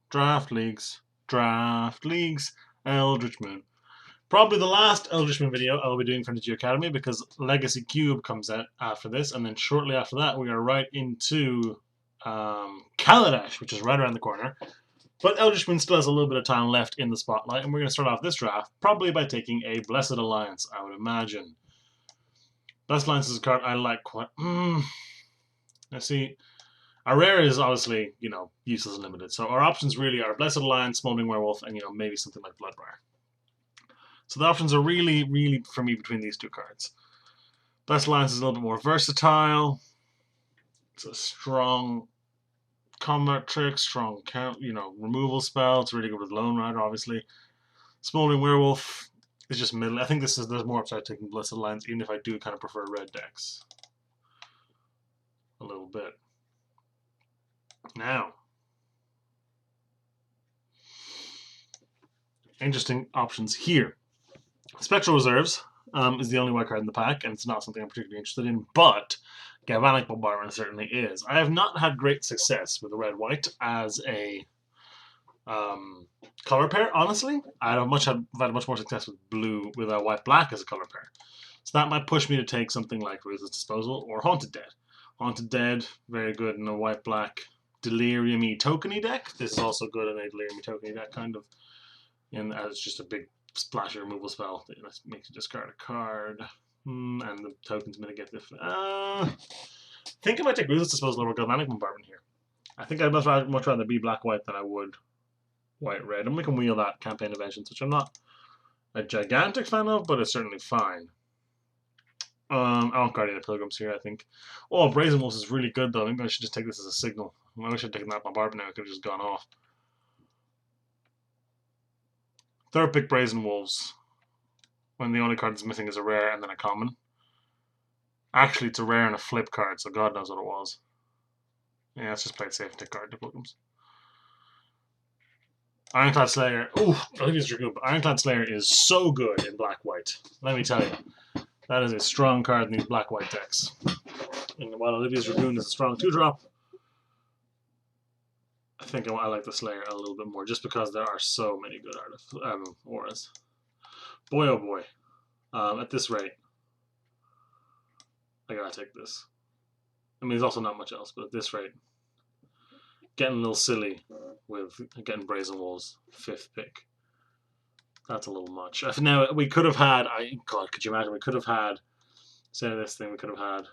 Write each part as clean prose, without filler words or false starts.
Draft leagues, Eldritch Moon. Probably the last Eldritch Moon video I'll be doing for MTGO Academy because Legacy Cube comes out after this, and then shortly after that we are right into Kaladesh, which is right around the corner. But Eldritch Moon still has a little bit of time left in the spotlight, and we're going to start off this draft probably by taking a Blessed Alliance, I would imagine. Blessed Alliance is a card I like quite... Let's see. Our rare is obviously, useless and limited. So our options really are Blessed Alliance, Smoldering Werewolf, and, maybe something like Bloodbriar. So the options are really, really, for me, between these two cards. Blessed Alliance is a little bit more versatile. It's a strong combat trick, strong removal spell. It's really good with Lone Rider, obviously. Smoldering Werewolf is just middle. I think there's more upside taking Blessed Alliance, even if I do kind of prefer red decks. A little bit. Now, interesting options here. Spectral Reserves is the only white card in the pack, and it's not something I'm particularly interested in, but Galvanic Bombardment certainly is. I have not had great success with the red-white as a color pair, honestly. I've had much more success with white-black as a color pair. So that might push me to take something like Ruthless Disposal or Haunted Dead. Haunted Dead, very good in a white-black Delirium-y tokeny deck. This is also good in a Delirium-y tokeny deck, kind of. And it's just a big splash removal spell that makes you discard a card. And the tokens mitigate the... I think I might take Ruthless Disposal over Galvanic Bombardment here. I think I'd much rather be black-white than I would white-red. And we can wheel that Campaign of Vengeance, which I'm not a gigantic fan of, but it's certainly fine. I want Guardian of Pilgrims here, I think. Oh, Brazen Wolves is really good, though. Maybe I should just take this as a signal. I wish I'd taken that bombardment now. I could have just gone off. Third pick Brazen Wolves. When the only card that's missing is a rare and then a common. Actually, it's a rare and a flip card, so God knows what it was. Yeah, let's just play it safe and take Guardian of Pilgrims. Ironclad Slayer. Ooh, Olivia's Dragoon. But Ironclad Slayer is so good in black-white. Let me tell you. That is a strong card in these black-white decks. And while Olivia's Dragoon is a strong 2-drop, I think I like the Slayer a little bit more, just because there are so many good auras. Boy, oh boy. At this rate, I gotta take this. I mean, there's also not much else, but at this rate, getting a little silly with getting Brazen Wolves 5th pick. That's a little much. Now, we could have had... God, could you imagine? We could have had... Say this thing, we could have had...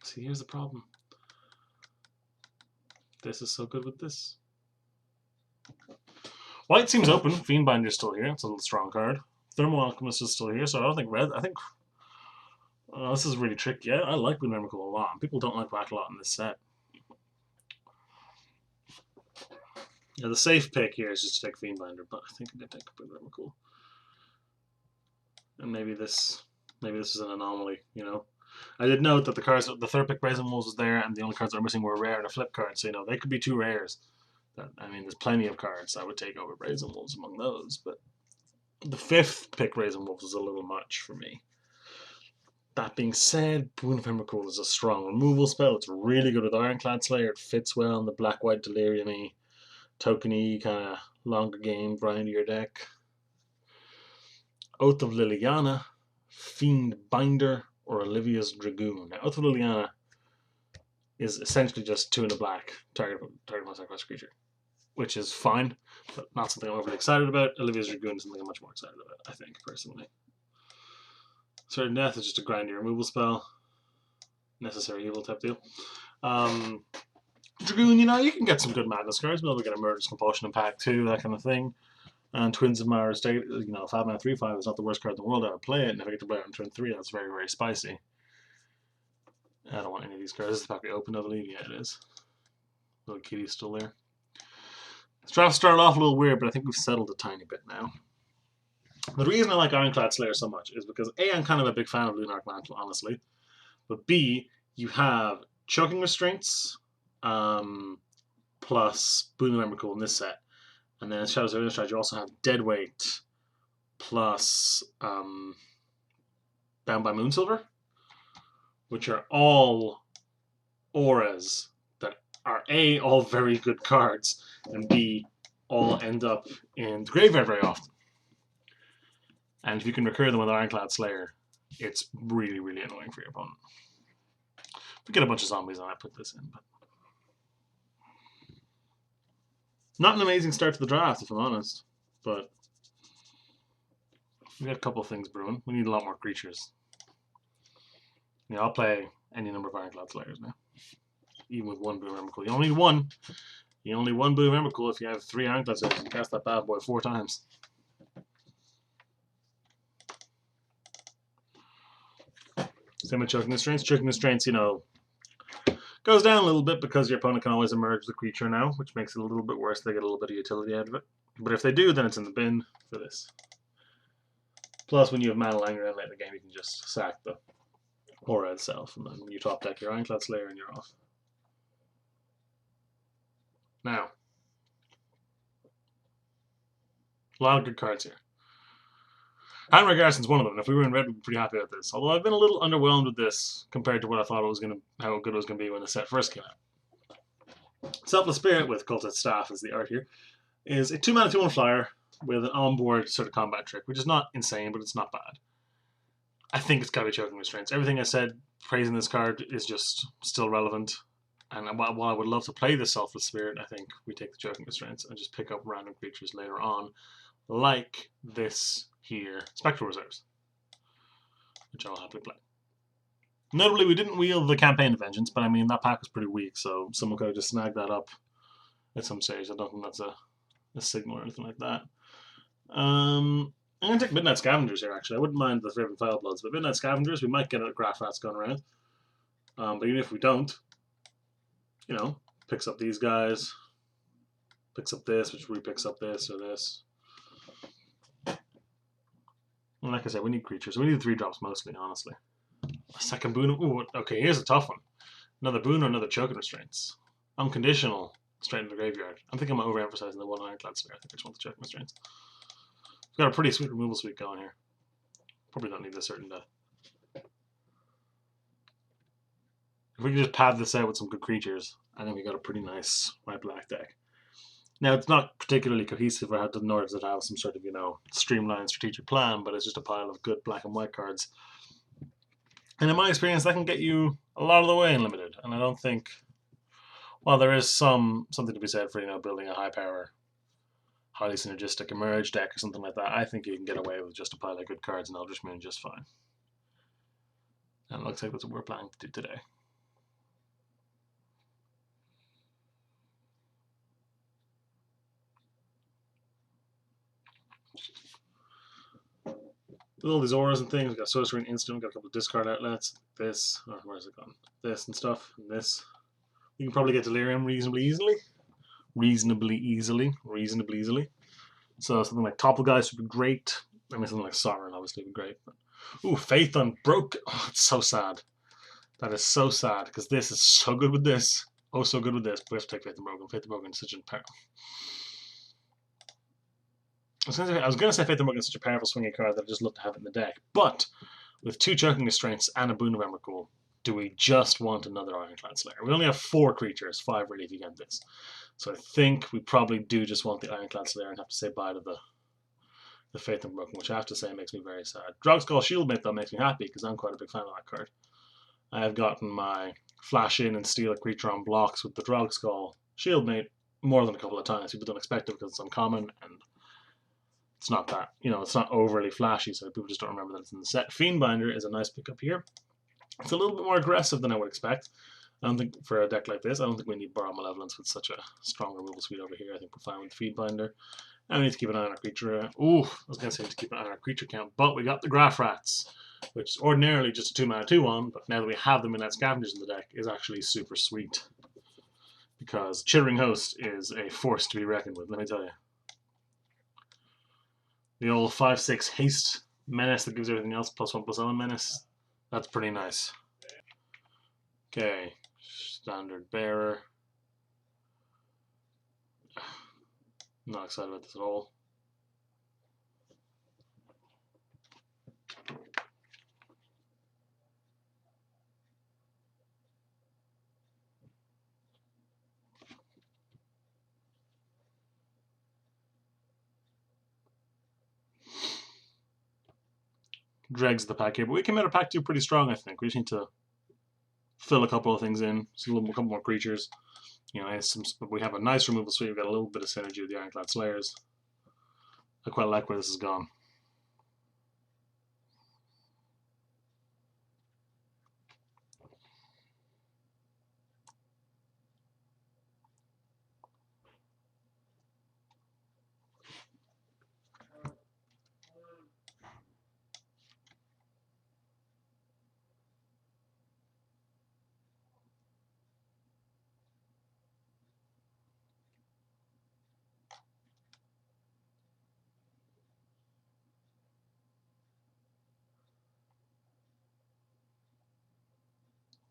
See, here's the problem. This is so good with this. White seems open. Fiendbinder is still here. It's a little strong card. Thermal Alchemist is still here, so I don't think red... I think... this is really tricky. I like Windmill a lot. People don't like black a lot in this set. Yeah, the safe pick here is just to take Fiendbinder, but I think I'm going to take Windmill. And maybe this is an anomaly, I did note that the third pick Brazen Wolves was there, and the only cards that were missing were a rare and a flip card, so they could be 2 rares. There's plenty of cards I would take over Brazen Wolves among those, but the 5th pick Brazen Wolves is a little much for me. That being said, Boon of Emrakul is a strong removal spell. It's really good with Ironclad Slayer. It fits well in the black-white Delirium-y, tokeny, kind of longer game, grindier deck. Oath of Liliana, Fiendbinder, or Olivia's Dragoon. Now, Oath of Liliana is essentially just 2 in a black, target one sacrifice creature, which is fine, but not something I'm overly excited about. Olivia's Dragoon is something I'm much more excited about, I think, personally. Certain Death is just a grindy removal spell. Necessary Evil type deal. Dragoon, you can get some good madness cards. Maybe get a Murderous Compulsion in pack 2, that kind of thing. And Twins of Mara State, 5-mana 3/5 is not the worst card in the world. I would play it, and if I get to play it on turn 3, that's very, very spicy. I don't want any of these cards. This is the pack we opened, I believe. Yeah, it is. Little kitty's still there. This draft started off a little weird, but I think we've settled a tiny bit now. The reason I like Ironclad Slayer so much is because A, I'm kind of a big fan of Lunarch Mantle, honestly. But B, you have Choking Restraints, plus Boon of Emrakul in this set. And then Shadows of Innistrad, you also have Deadweight plus Bound by Moonsilver, which are all auras that are A, all very good cards, and B, all end up in the graveyard very often. And if you can recur them with Ironclad Slayer, it's really, really annoying for your opponent. If we get a bunch of zombies on, I put this in. But not an amazing start to the draft, if I'm honest. But we got a couple of things brewing. We need a lot more creatures. Yeah, I'll play any number of Ironclad Slayers now. Even with one Boom Emrakul. You only need one. You only need one Boom Emrakul if you have 3 Ironclad Slayers. You cast that bad boy 4 times. Same with Choking Restraints. Choking Restraints, you know, goes down a little bit because your opponent can always emerge the creature now, which makes it a little bit worse. They get a little bit of utility out of it. But if they do, then it's in the bin for this. Plus, when you have Mana Langer in late in the game, you can just sack the aura itself, and then you top deck your Ironclad Slayer and you're off. Now, a lot of good cards here. Hanwright Garrison's one of them. If we were in red, we'd be pretty happy with this. Although I've been a little underwhelmed with this compared to what I thought it was how good it was going to be when the set first came out. Selfless Spirit with Cultist Staff as the art here is a 2-mana 2-1 flyer with an onboard sort of combat trick, which is not insane, but it's not bad. I think it's got to be Choking Restraints. Everything I said praising this card is just still relevant. And while I would love to play the Selfless Spirit, I think we take the Choking Restraints and just pick up random creatures later on, like this here, Spectral Reserves, which I'll happily play. Notably, we didn't wield the Campaign of Vengeance, but I mean, that pack was pretty weak, so someone could have just snagged that up at some stage. I don't think that's a signal or anything like that. I'm going to take Midnight Scavengers here, actually. I wouldn't mind the Raven Firebloods, but Midnight Scavengers, we might get a Graph Rats going around. But even if we don't, you know, picks up these guys, picks up this, which re-picks up this or this. And like I said, we need creatures. We need 3-drops mostly, honestly. A second boon. Ooh, okay, here's a tough one. Another boon or another Choking Restraints. Unconditional, straight into the graveyard. I'm thinking I'm overemphasizing the 1 Ironclad Slayer. I think I just want the Choking Restraints. We've got a pretty sweet removal suite going here. Probably don't need this Certain Death. If we can just pad this out with some good creatures, I think we got a pretty nice white-black deck. Now, it's not particularly cohesive or nor does it have some sort of, you know, streamlined strategic plan, but it's just a pile of good black and white cards. And in my experience, that can get you a lot of the way in Limited. And I don't think, while there is something to be said for, you know, building a high-power, highly synergistic Emerge deck or something like that, I think you can get away with just a pile of good cards in Eldritch Moon just fine. And it looks like that's what we're planning to do today. With all these auras and things, we've got Sorcery and Instant, we've got a couple of discard outlets, this, or where's it gone? This and stuff, and this. You can probably get Delirium reasonably easily. So something like Topple Guys would be great. I mean, something like Sovereign obviously would be great. But, ooh, Faith Unbroken. Oh, it's so sad. That is so sad, because this is so good with this. Oh, so good with this. But we have to take Faith Unbroken. Faith Unbroken is such a power. I was going to say Faith Unbroken is such a powerful swinging card that I just love to have it in the deck. But with 2 Choking Restraints and a Boon of Emrakul, do we just want another Ironclad Slayer? We only have 4 creatures, 5 really if you get this. So I think we probably do just want the Ironclad Slayer and have to say bye to the Faith Unbroken, which I have to say makes me very sad. Drogskull Shieldmate, though, makes me happy because I'm quite a big fan of that card. I have gotten my flash in and steal a creature on blocks with the Drogskull Shieldmate more than a couple of times. People don't expect it because it's uncommon and it's not that, you know, it's not overly flashy, so people just don't remember that it's in the set. Fiendbinder is a nice pickup here. It's a little bit more aggressive than I would expect. I don't think for a deck like this, I don't think we need Borrow Malevolence with such a strong removal suite over here. I think we're fine with the Fiendbinder. And we need to keep an eye on our creature. Ooh, I was going to say to keep an eye on our creature count, but we got the Graph Rats, which is ordinarily just a 2-mana 2-1, but now that we have them in that Scavengers in the deck, is actually super sweet. Because Chittering Host is a force to be reckoned with, let me tell you. The old 5/6 haste menace that gives everything else +1/+1 menace. That's pretty nice. Okay, standard bearer. Not excited about this at all. dregs of the pack here, but we came out of pack 2 pretty strong, I think. We just need to fill a couple of things in. Just a couple more creatures. You know, we have a nice removal suite. We've got a little bit of synergy with the Ironclad Slayers. I quite like where this has gone.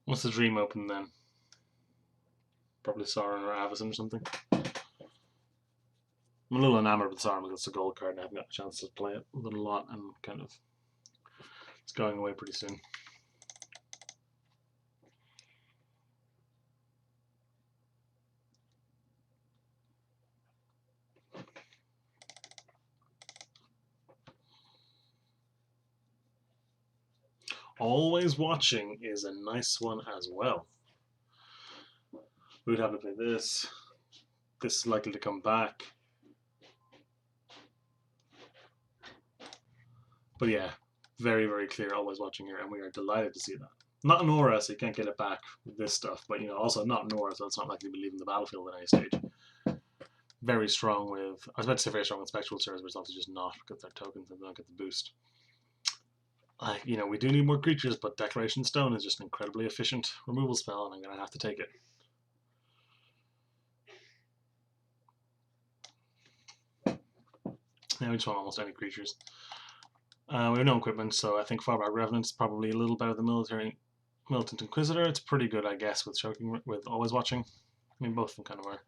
What's the dream open then? Probably Sauron or Avacyn or something. I'm a little enamored with Sauron because it's a gold card and I haven't got a chance to play it a little lot and kind of it's going away pretty soon. Always Watching is a nice one as well. We would have to play this. This is likely to come back. But yeah, very, very clear Always Watching here, and we are delighted to see that. Not an aura, so you can't get it back with this stuff, but you know, also not an aura, so it's not likely to be leaving the battlefield at any stage. Very strong with, I was about to say very strong with Spectral Sirs, but it's obviously just not because they're tokens and they don't get the boost. You know, we do need more creatures, but Declaration Stone is just an incredibly efficient removal spell, and I'm going to have to take it. Now we just want almost any creatures. We have no equipment, so I think Farbark Revenant is probably a little better than Militant Inquisitor. It's pretty good, I guess, with Always Watching. I mean, both of them kind of are.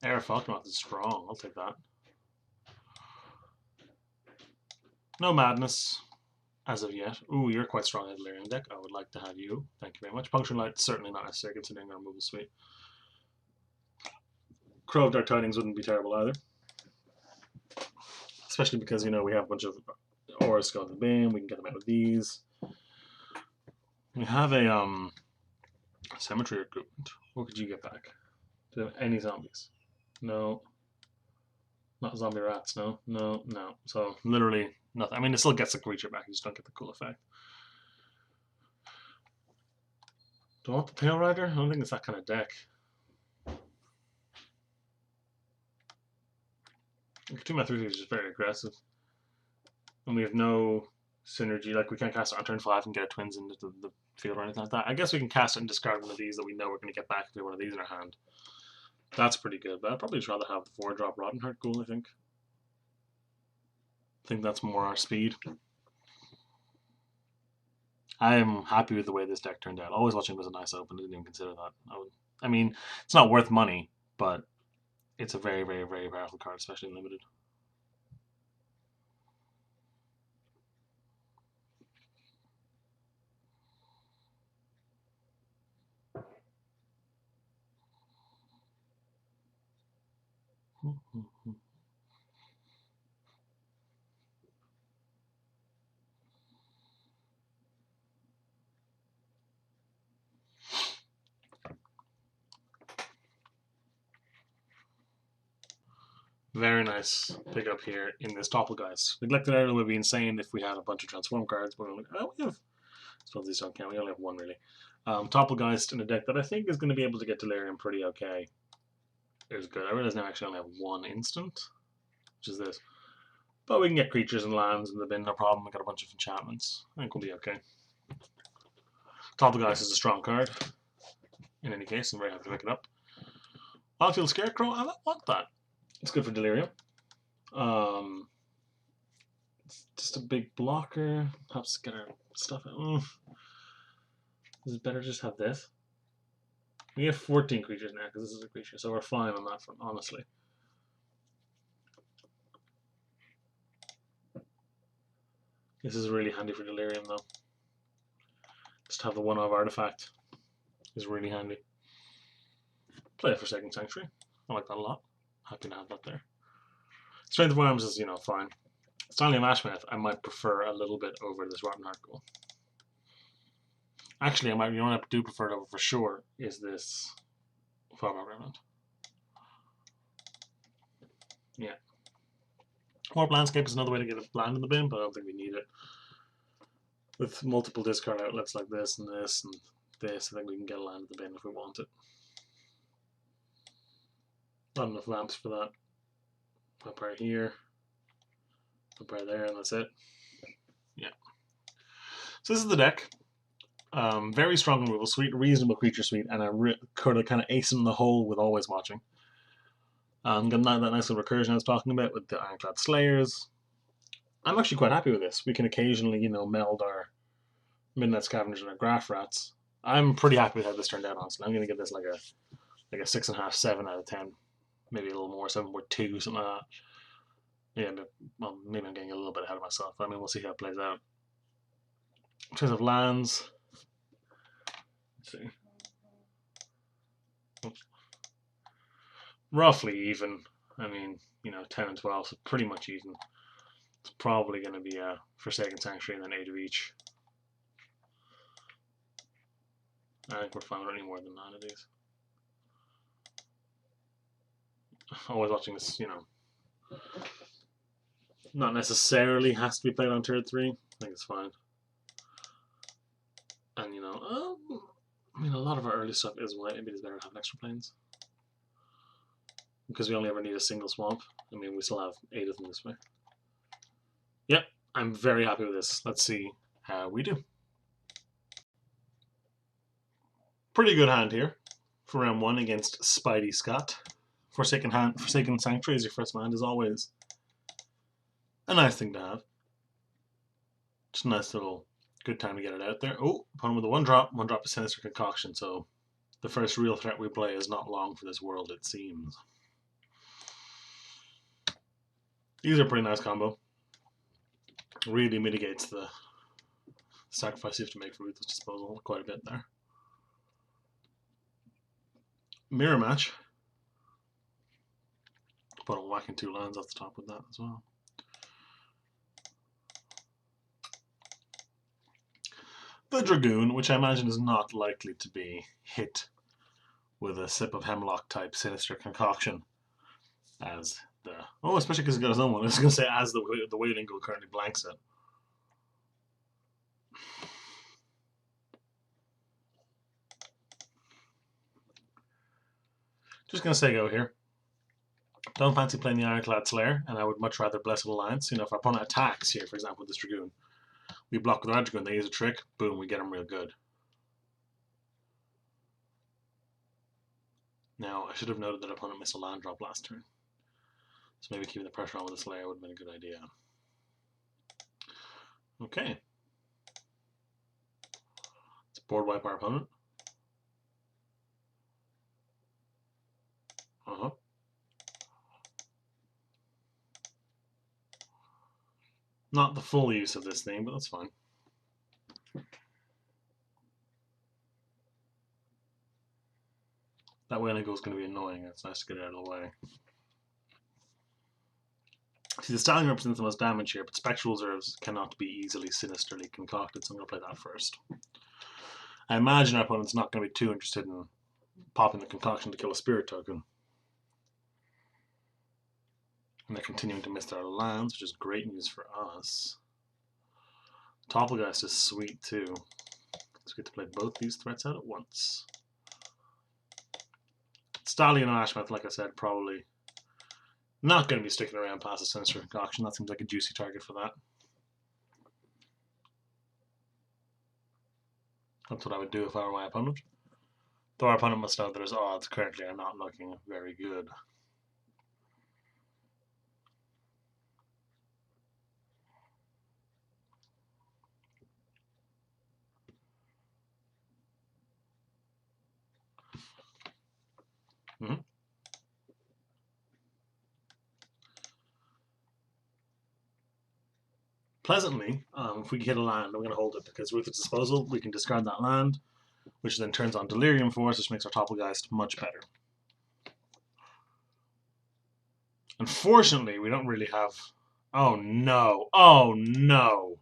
Air Falconoth is strong. I'll take that. No Madness as of yet. Ooh, you're quite strong in the Delirium deck. I would like to have you. Thank you very much. Puncture Light, certainly not necessary considering our removal suite. Crow of Dark Tidings wouldn't be terrible either. Especially because, you know, we have a bunch of auras going to the bin. We can get them out with these. We have a cemetery recruitment. What could you get back? Do you have any zombies? No. Not zombie rats, no. No, no. So literally nothing. I mean, it still gets the creature back. You just don't get the cool effect. Do I want the Pale Rider? I don't think it's that kind of deck. 2 mana 3 is just very aggressive. And we have no synergy. Like, we can't cast it on turn 5 and get twins into the field or anything like that. I guess we can cast it and discard one of these that we know we're going to get back if we have one of these in our hand. That's pretty good, but I'd probably just rather have the 4-drop Rotten Heart Ghoul, I think. I think that's more our speed. I am happy with the way this deck turned out. Always Watching was a nice open. I didn't even consider that. I mean, it's not worth money, but it's a very, very, very powerful card, especially in limited. Very nice pickup here in this Doppelgeist. Neglected Ireland would be insane if we had a bunch of transform cards, but we're like, oh, we have. I suppose these don't count. We only have one really. Doppelgeist in a deck that I think is going to be able to get Delirium pretty okay. Is good. I realize now I actually only have one instant, which is this. But we can get creatures and lands in the bin, no problem. We got a bunch of enchantments. I think we'll be okay. Doppelgeist is a strong card. In any case, I'm very happy to pick it up. Wildfield Scarecrow, I want that. It's good for Delirium. It's just a big blocker. Perhaps get our stuff out. Is it better to just have this? We have 14 creatures now because this is a creature, so we're fine on that front, honestly. This is really handy for Delirium, though. Just have the one-of artifact is really handy. Play it for Second Sanctuary. I like that a lot. Happy to have that there. Strength of Arms is, you know, fine. Stanley Mashmouth I might prefer a little bit over this Rotten Heart Goal. Actually, you know what I do prefer it over for sure is this Farmer Remnant. Yeah. Warp Landscape is another way to get a land in the bin, but I don't think we need it. With multiple discard outlets like this and this and this, I think we can get a land in the bin if we want it. Not enough lamps for that. Up right here. Up right there, and that's it. Yeah. So this is the deck. Very strong removal suite, reasonable creature suite, and a kind of ace in the hole with Always Watching. Got that nice little recursion I was talking about with the Ironclad Slayers. I'm actually quite happy with this. We can occasionally, you know, meld our Midnight Scavengers and our Graph Rats. I'm pretty happy with how this turned out, honestly. I'm going to give this like a 6.5, 7 out of 10. Maybe a little more, 7.2, something like that. Yeah, but, well, maybe I'm getting a little bit ahead of myself. I mean, we'll see how it plays out. In terms of lands, let's see. Oops. Roughly even. I mean, you know, 10 and 12, so pretty much even. It's probably going to be a Forsaken Sanctuary and then 8 of each. I think we're fine with any more than 9 of these. Always Watching this, you know, not necessarily has to be played on turn 3. I think it's fine. And, you know, I mean, a lot of our early stuff is white. Maybe it's better to have extra planes. Because we only ever need a single swamp. I mean, we still have 8 of them this way. Yep, I'm very happy with this. Let's see how we do. Pretty good hand here for round 1 against Spidey Scott. Forsaken Sanctuary as your first land is always a nice thing to have. Just a nice little good time to get it out there. Oh, opponent with a 1-drop. 1-drop is Sinister Concoction, so the first real threat we play is not long for this world, it seems. These are a pretty nice combo. Really mitigates the sacrifice you have to make for Ruthless Disposal quite a bit there. Mirror Match. But I'm whacking 2 lands off the top with that as well. The Dragoon, which I imagine is not likely to be hit with a Sip of Hemlock type Sinister Concoction as the... Oh, especially because it's got his own one. I was going to say as the Wailing Gull currently blanks it. Just going to say go here. Don't fancy playing the Ironclad Slayer, and I would much rather Blessed Alliance. You know, if our opponent attacks here, for example, with this Dragoon, we block with our Dragoon, they use a trick, boom, we get them real good. Now, I should have noted that our opponent missed a land drop last turn. So maybe keeping the pressure on with the Slayer would have been a good idea. Okay. Let's board wipe our opponent. Not the full use of this thing, but that's fine. That Wailing Gull is going to be annoying. It's nice to get it out of the way. See, the Stallion represents the most damage here, but Spectral Reserves cannot be easily sinisterly concocted, so I'm going to play that first. I imagine our opponent's not going to be too interested in popping the concoction to kill a Spirit Token. And they're continuing to miss their lands, which is great news for us. Topplegeist is sweet too. Let's get to play both these threats out at once. Stallion and Ashmouth, like I said, probably not going to be sticking around past the Sinister Concoction. That seems like a juicy target for that. That's what I would do if I were my opponent. Though our opponent must know that his odds currently are not looking very good. Pleasantly, if we get a land, we're going to hold it because Ruthless Disposal, we can discard that land, which then turns on Delirium Force, which makes our Topplegeist much better. Unfortunately, we don't really have Oh no. Oh no.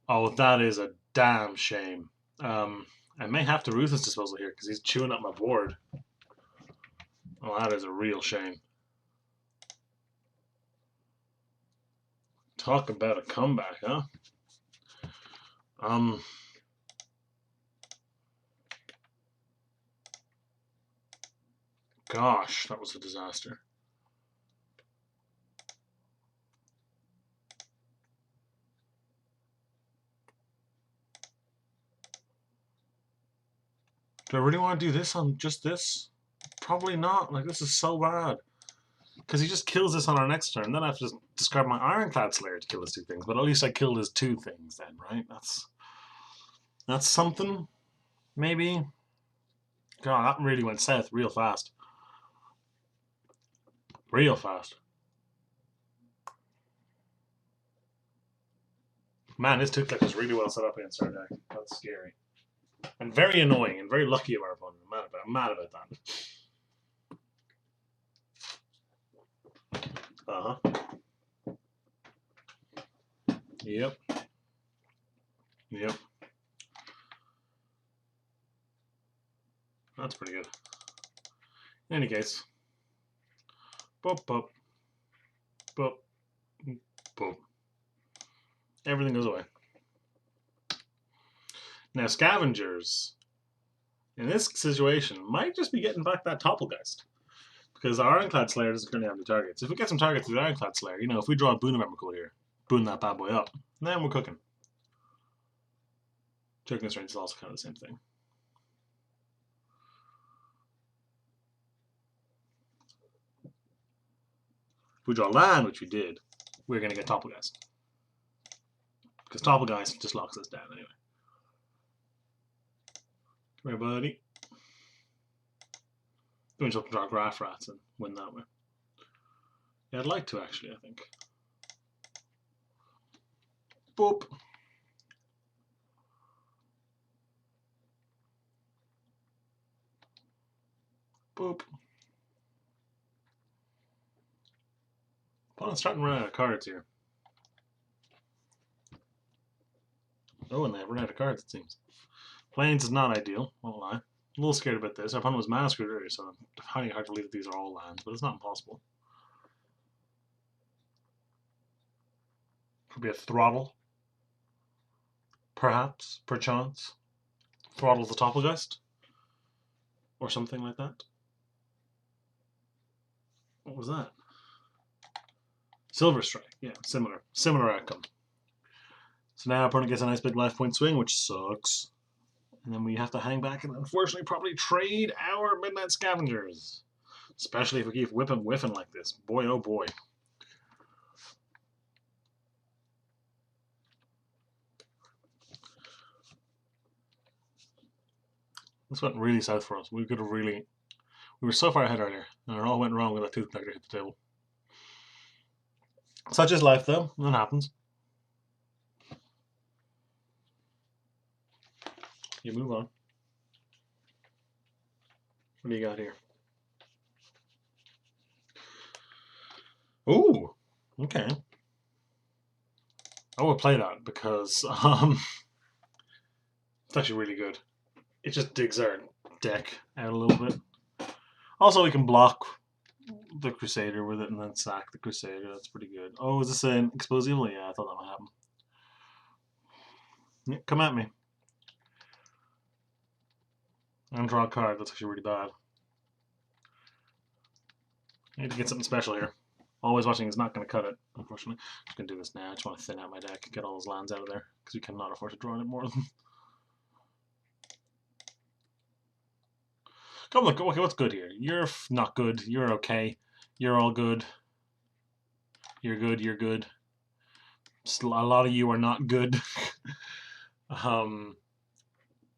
Oh, that is a damn shame. I may have to Ruthless Disposal here because he's chewing up my board. Oh, that is a real shame. Talk about a comeback, huh? Gosh, that was a disaster. Do I really want to do this on just this? Probably not. Like, this is so bad. Because he just kills this on our next turn. Then I have to just discard my Ironclad Slayer to kill his two things. But at least I killed his two things then, right? That's something. Maybe. God, that really went south real fast. Real fast. Man, this Toothless is really well set up against our deck. That's scary. And very annoying and very lucky of our opponent. I'm mad about that. Uh-huh. Yep. Yep. That's pretty good. In any case. Boop, boop. Boop. Boop. Everything goes away. Now, Scavengers, in this situation, might just be getting back that Topplegeist. Because our Ironclad Slayer doesn't currently have any targets. If we get some targets with the Ironclad Slayer, you know, if we draw a Boon of Emrakul here, boon that bad boy up, then we're cooking. Chokiness range is also kind of the same thing. If we draw land, which we did, we're going to get Topplegeist. Because Topplegeist just locks us down anyway. Come here, buddy. Then we just draw Graph Rats and win that way. Yeah, I'd like to actually, I think. Boop. Boop. Opponent's starting to run out of cards here. Oh, and they run out of cards, it seems. Plains is not ideal, won't lie. I'm a little scared about this. Our opponent was Mana Screwed earlier, so it's finding it hard to believe that these are all lands, but it's not impossible. Could be a Throttle. Perhaps, perchance. Throttle the Topplegeist. Or something like that. What was that? Silver Strike. Yeah, similar outcome. So now our opponent gets a nice big life point swing, which sucks. And then we have to hang back and unfortunately probably trade our Midnight Scavengers. Especially if we keep whiffing like this. Boy, oh boy. This went really south for us. We were so far ahead earlier, and it all went wrong when that Tooth Collector hit the table. Such is life, though. That happens. You move on. What do you got here? Ooh, okay. I would play that because it's actually really good. It just digs our deck out a little bit. Also, we can block the Crusader with it and then sack the Crusader. That's pretty good. Oh, is this an Expose Evil? Yeah, I thought that might happen. Yeah, come at me. And draw a card. That's actually really bad. I need to get something special here. Always Watching is not going to cut it, unfortunately. I'm just going to do this now. I just want to thin out my deck and get all those lands out of there because we cannot afford to draw any more of them. Come look. Okay, what's good here? You're not good. You're okay. You're all good. You're good. You're good. A lot of you are not good.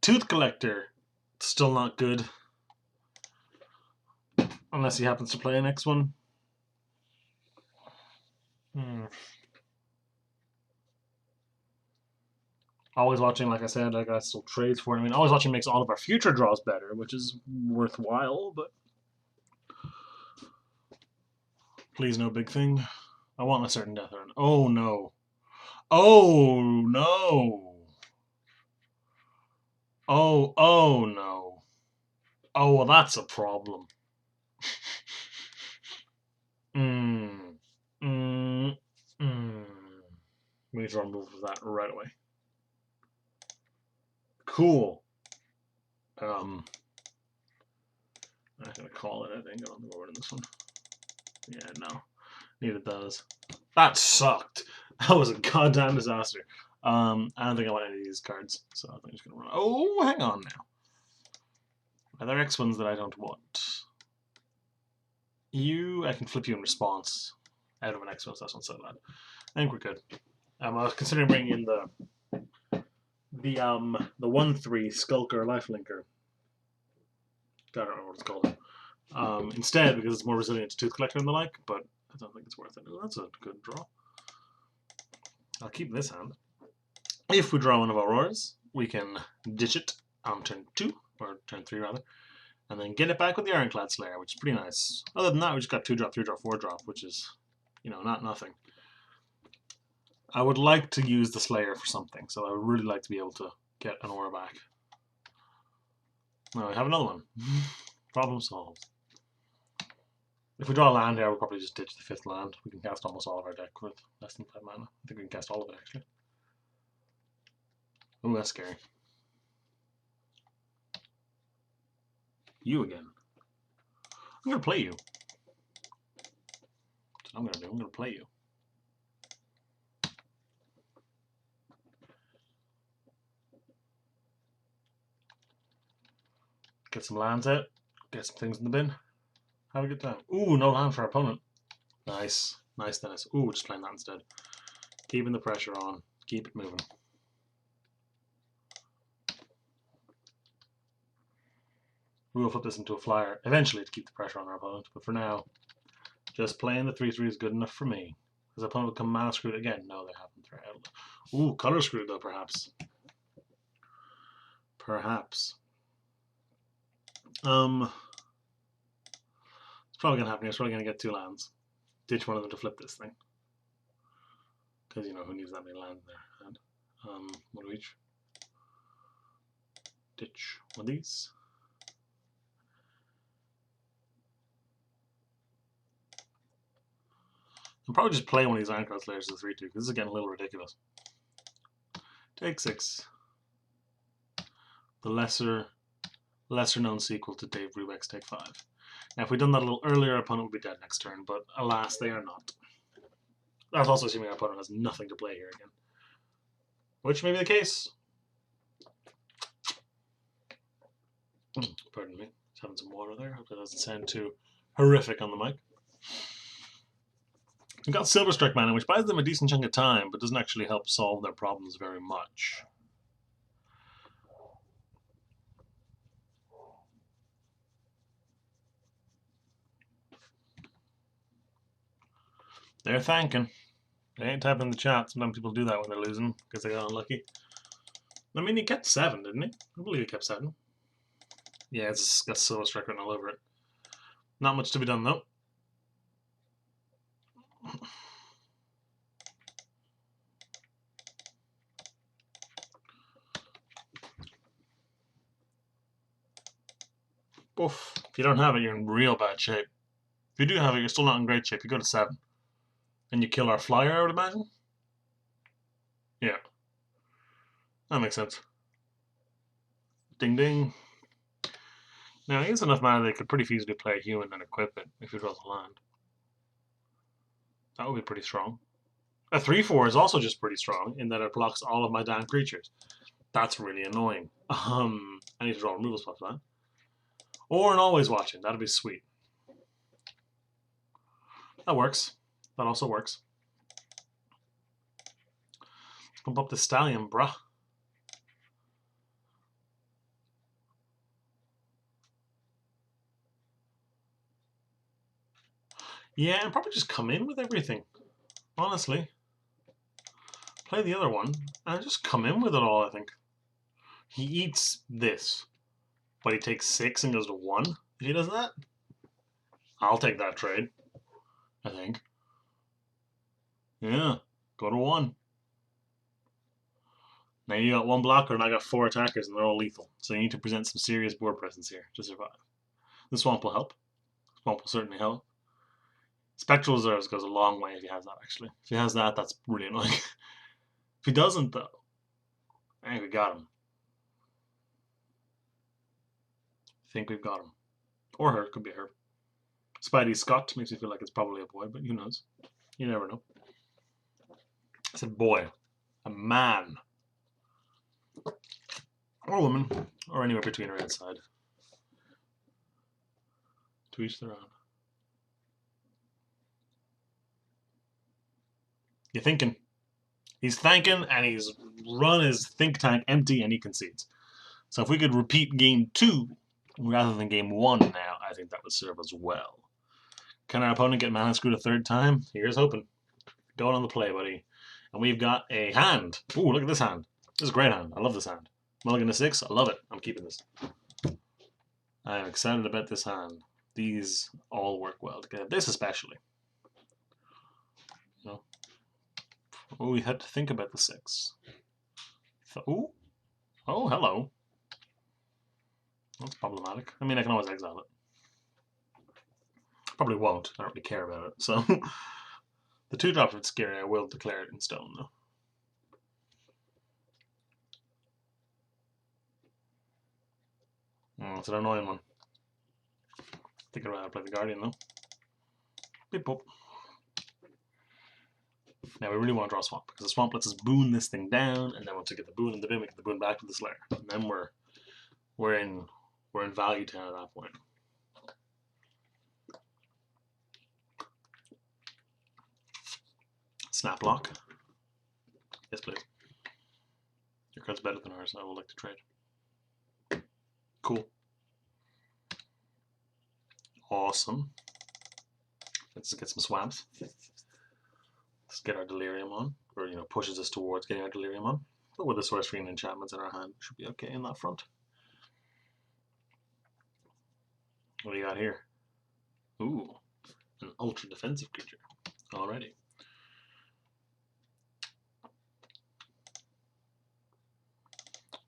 Tooth Collector, still not good. Unless he happens to play a next one. Always Watching, like I said, I got still trades for it. I mean, Always Watching makes all of our future draws better, which is worthwhile, but please no big thing. I want a certain death urn. Oh no. Oh no. Oh no. Oh, well, that's a problem. Mm. Mm. Mm. We need to remove that right away. Cool. I'm gonna call it, I think. I don't think we're winning this one. Yeah, no. Neither does. That sucked. That was a goddamn disaster. I don't think I want any of these cards, so I think I'm just gonna run. Oh, hang on now. Are there X ones that I don't want? I can flip you in response out of an X one, so that's not so bad. I think we're good. I was considering bringing in the 1/3 Skulker Lifelinker. I don't know what it's called. Instead, because it's more resilient to Tooth Collector and the like, but I don't think it's worth it. Oh, that's a good draw. I'll keep this hand. If we draw one of Auroras, we can ditch it on turn 2, or turn 3 rather, and then get it back with the Ironclad Slayer, which is pretty nice. Other than that, we just got 2-drop, 3-drop, 4-drop, which is, not nothing. I would like to use the Slayer for something, so I would really like to be able to get an Aura back. No, I have another one. Problem solved. If we draw a land here, we'll probably just ditch the 5th land. We can cast almost all of our deck with less than 5 mana. I think we can cast all of it, actually. Ooh, that's scary. You again. I'm going to play you. That's what I'm going to do. I'm going to play you. Get some lands out. Get some things in the bin. Have a good time. Ooh, no land for our opponent. Nice. Nice, Dennis. Ooh, just playing that instead. Keeping the pressure on. Keep it moving. We will flip this into a flyer eventually to keep the pressure on our opponent, but for now, just playing the 3/3 is good enough for me. Has the opponent will come mana screwed again? No, they haven't. Ooh, color screwed though, perhaps. Perhaps. It's probably gonna happen here. It's probably gonna get 2 lands. Ditch one of them to flip this thing. Because who needs that many lands in their hand? One of each. Ditch one of these. I'll probably just play one of these Ironclad Slayers as a 3/2 because this is getting a little ridiculous. Take 6. The lesser known sequel to Dave Brubeck's Take 5. Now, if we'd done that a little earlier, our opponent would be dead next turn, but alas, they are not. That's also assuming our opponent has nothing to play here again. Which may be the case. Pardon me. Just having some water there. Hope that doesn't sound too horrific on the mic. We've got Silverstrike mana, which buys them a decent chunk of time, but doesn't actually help solve their problems very much. They're thanking. They ain't typing in the chat. Sometimes people do that when they're losing because they got unlucky. I mean, he kept 7, didn't he? I believe he kept 7. Yeah, it's got Silverstrike written all over it. Not much to be done, though. Oof. If you don't have it, you're in real bad shape. If you do have it, you're still not in great shape. You go to 7. And you kill our flyer, I would imagine? Yeah. That makes sense. Ding ding. Now, he has enough mana they could pretty feasibly play a human and equip it if you draw the land. That would be pretty strong. A 3/4 is also just pretty strong in that it blocks all of my damn creatures. That's really annoying. I need to draw a removal spot for that. Or an Always Watching. That'd be sweet. That works. That also works. Let's pump up the Stallion, bruh. Yeah, and probably just come in with everything. Honestly. Play the other one, and just come in with it all, I think. He eats this, but he takes 6 and goes to 1. If he does that, I'll take that trade, I think. Yeah, go to 1. Now you got 1 blocker and I got 4 attackers and they're all lethal. So you need to present some serious board presence here to survive. The Swamp will help. Swamp will certainly help. Spectral Reserves goes a long way if he has that, actually. If he has that, that's really annoying. If he doesn't, though, I think we got him. I think we've got him. Or her, could be her. Spidey Scott makes me feel like it's probably a boy, but who knows? You never know. I said boy. A man. Or a woman. Or anywhere between or outside. To each their own. You're thinking. He's thanking and he's run his think tank empty and he concedes. So if we could repeat game 2 rather than game 1 now, I think that would serve us well. Can our opponent get mana screwed a 3rd time? Here's hoping. Going on the play, buddy. And we've got a hand. Ooh, look at this hand. This is a great hand. I love this hand. Mulligan to 6. I love it. I'm keeping this. I am excited about this hand. These all work well together. This especially. You know. Oh, we had to think about the 6. Ooh. Oh, hello. That's problematic. I mean, I can always exile it. Probably won't. I don't really care about it. So, the 2-drop, if it's scary, I will declare it in stone, though. It's an annoying one. Thinking about how to play the Guardian, though. Beep boop. Now we really want to draw a Swamp, because the Swamp lets us boon this thing down, and then once we get the boon in the bin, we get the boon back to the Slayer. And then we're in value town at that point. Snap lock. Yes, please. Your card's better than ours. I would like to trade. Cool. Awesome. Let's get some swamps. Let's get our Delirium on, or pushes us towards getting our Delirium on. But with the Sorcery and enchantments in our hand, we should be okay in that front. What do you got here? Ooh, an ultra defensive creature. Alrighty.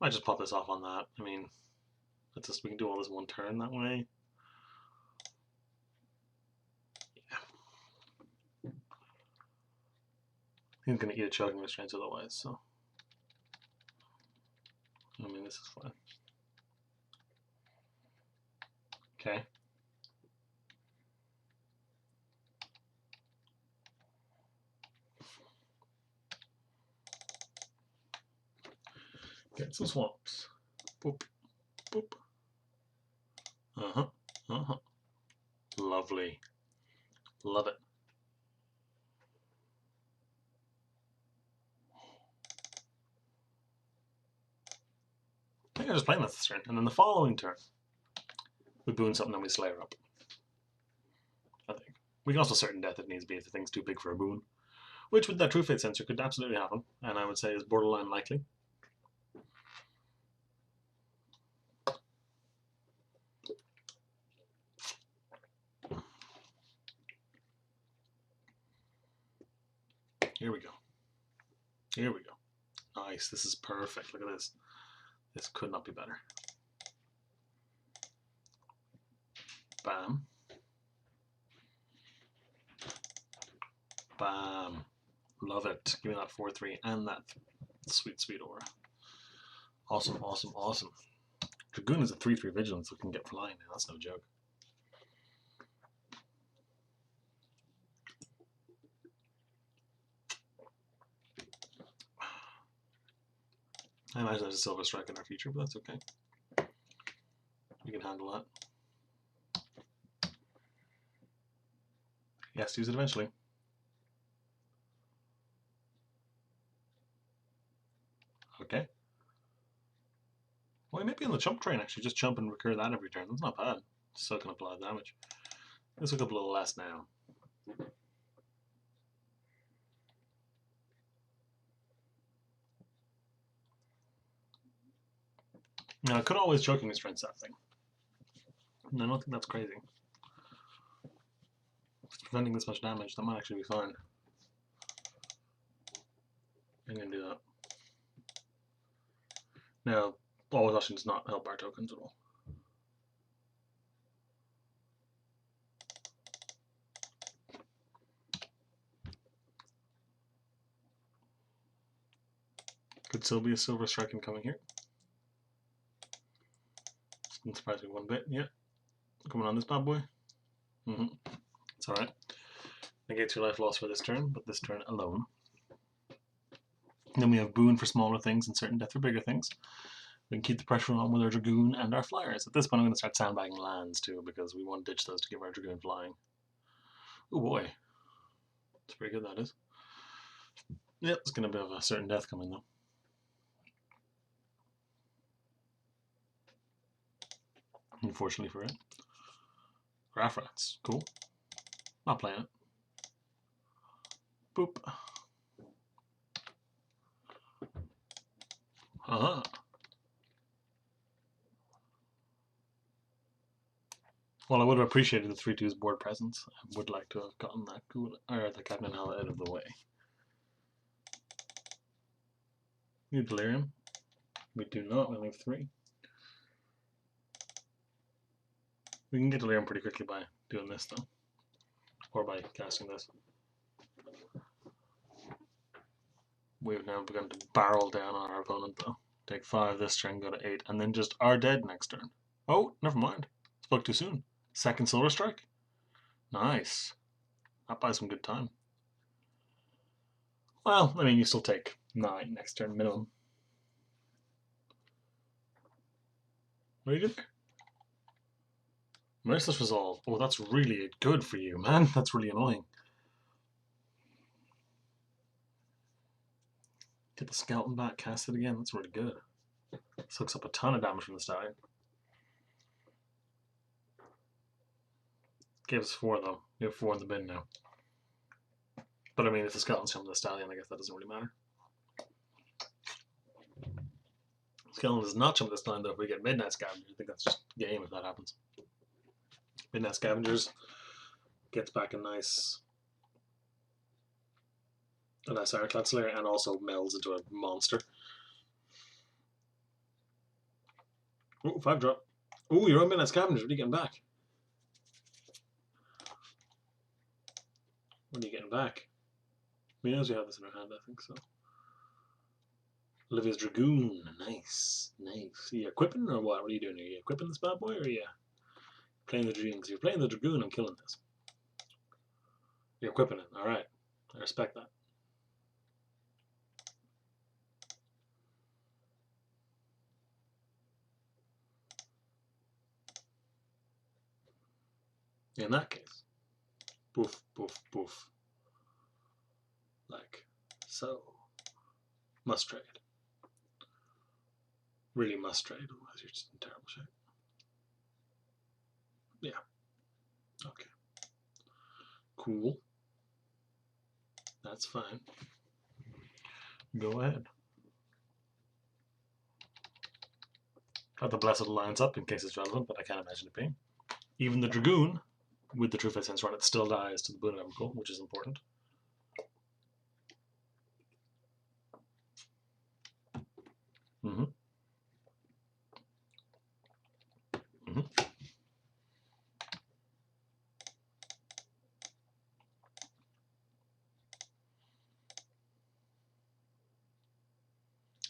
I just pop this off on that. I mean, we can do all this in 1 turn that way. Yeah. He's gonna eat a Choking Restraints otherwise, so. I mean, this is fine. Okay. Get some swamps. Boop. Boop. Uh-huh. Uh-huh. Lovely. Love it. I think I was playing this turn, and then the following turn, we boon something and we Slayer up. I think. We can also certain death if needs be if the thing's too big for a boon. Which with that True Fate Sensor could absolutely happen, and I would say is borderline likely. Here we go. Here we go. Nice. This is perfect. Look at this. This could not be better. Bam. Bam. Love it. Give me that 4/3 and that sweet, sweet aura. Awesome, awesome, awesome. Dragoon is a 3/3 vigilance, so we can get flying now. That's no joke. I imagine there's a Silver Strike in our future, but that's okay. We can handle that. Yes, use it eventually. Okay. Well, maybe on the chump train, actually. Just chump and recur that every turn. That's not bad. Still can apply damage. Let's look up a little less now. Now, I could always Choking Restraints that thing. No, I don't think that's crazy. It's preventing this much damage. That might actually be fine. Now, always option does not help our tokens at all. Could still be a silver strike incoming here. Doesn't surprise me one bit. Yeah, coming on this bad boy. It's alright. Negates your life loss for this turn, but this turn alone. And then we have boon for smaller things and certain death for bigger things. We can keep the pressure on with our Dragoon and our Flyers. At this point I'm going to start sandbagging lands too, because we want to ditch those to give our Dragoon flying. Oh boy. That's pretty good, that is. Yep, it's going to have a certain death coming though. Unfortunately for it. Graph Rats. Cool. Not playing it. Boop. Uh-huh. Well, I would have appreciated the 3/2's board presence. I would like to have gotten that cool, or the Captain Hell out of the way. Need Delirium. We do not. We only have 3. We can get Delirium pretty quickly by doing this, though. Or by casting this. We've now begun to barrel down on our opponent, though. Take 5 this turn, go to 8, and then just are dead next turn. Oh, never mind. Spoke too soon. Second Silver Strike. Nice. That buys some good time. Well, I mean, you still take 9 next turn minimum. What are you doing? Merciless Resolve. Oh, that's really good for you, man. That's really annoying. Get the skeleton back, cast it again. That's really good. Soaks up a ton of damage from the stallion. Gave us 4 though. We have 4 in the bin now. But I mean, if the skeleton's from the stallion, I guess that doesn't really matter. Skeleton does not jump this time though. If we get Midnight Scavengers, I think that's just game if that happens. Midnight Scavengers gets back a nice Ironclad Slayer and also melds into a monster. Oh, 5 drop. Oh, you're on Midnight Scavengers. What are you getting back? What are you getting back? We knows we have this in our hand, I think so. Olivia's Dragoon. Nice. Nice. Are you equipping or what? What are you doing? Are you equipping this bad boy or are you playing the Dragoon? Because if you're playing the Dragoon, I'm killing this. You're equipping it. Alright. I respect that. In that case, poof, poof, poof. Like so. Must trade. Really must trade, otherwise you're just in terrible shape. Yeah. Okay. Cool. That's fine. Go ahead. Got the Blessed Alliance up in case it's relevant, but I can't imagine it being. Even the Dragoon, with the True Faith Sensor on it, still dies to the Boon of Emrakul, which is important.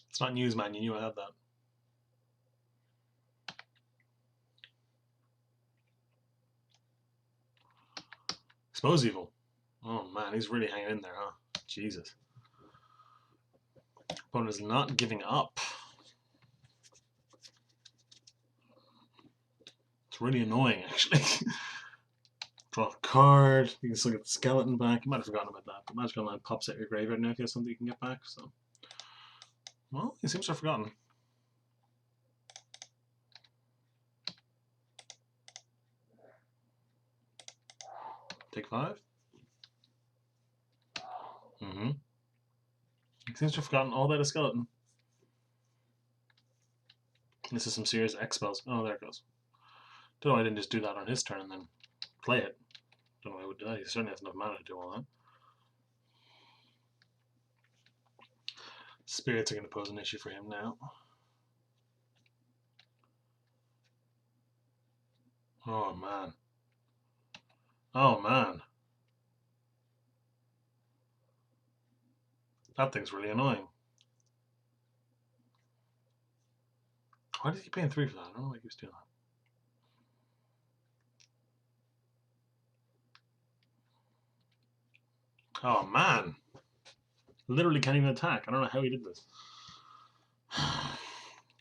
It's not news, man. You knew I had that. Expose Evil. Oh man, he's really hanging in there, huh? Jesus. Opponent is not giving up. It's really annoying, actually. Draw a card. You can still get the skeleton back. You might have forgotten about that, but Magic Online pops out your graveyard now if you have something you can get back. So, well, he seems to have forgotten. Take 5. He seems to have forgotten all about a skeleton. This is some serious X spells. Oh, there it goes. Don't know why I didn't just do that on his turn and then play it. Don't know why I would do that. He certainly has enough mana to do all that. Spirits are going to pose an issue for him now. Oh man. Oh man. That thing's really annoying. Why did he pay 3 for that? I don't know why he was doing that. Oh man. Literally can't even attack. I don't know how he did this.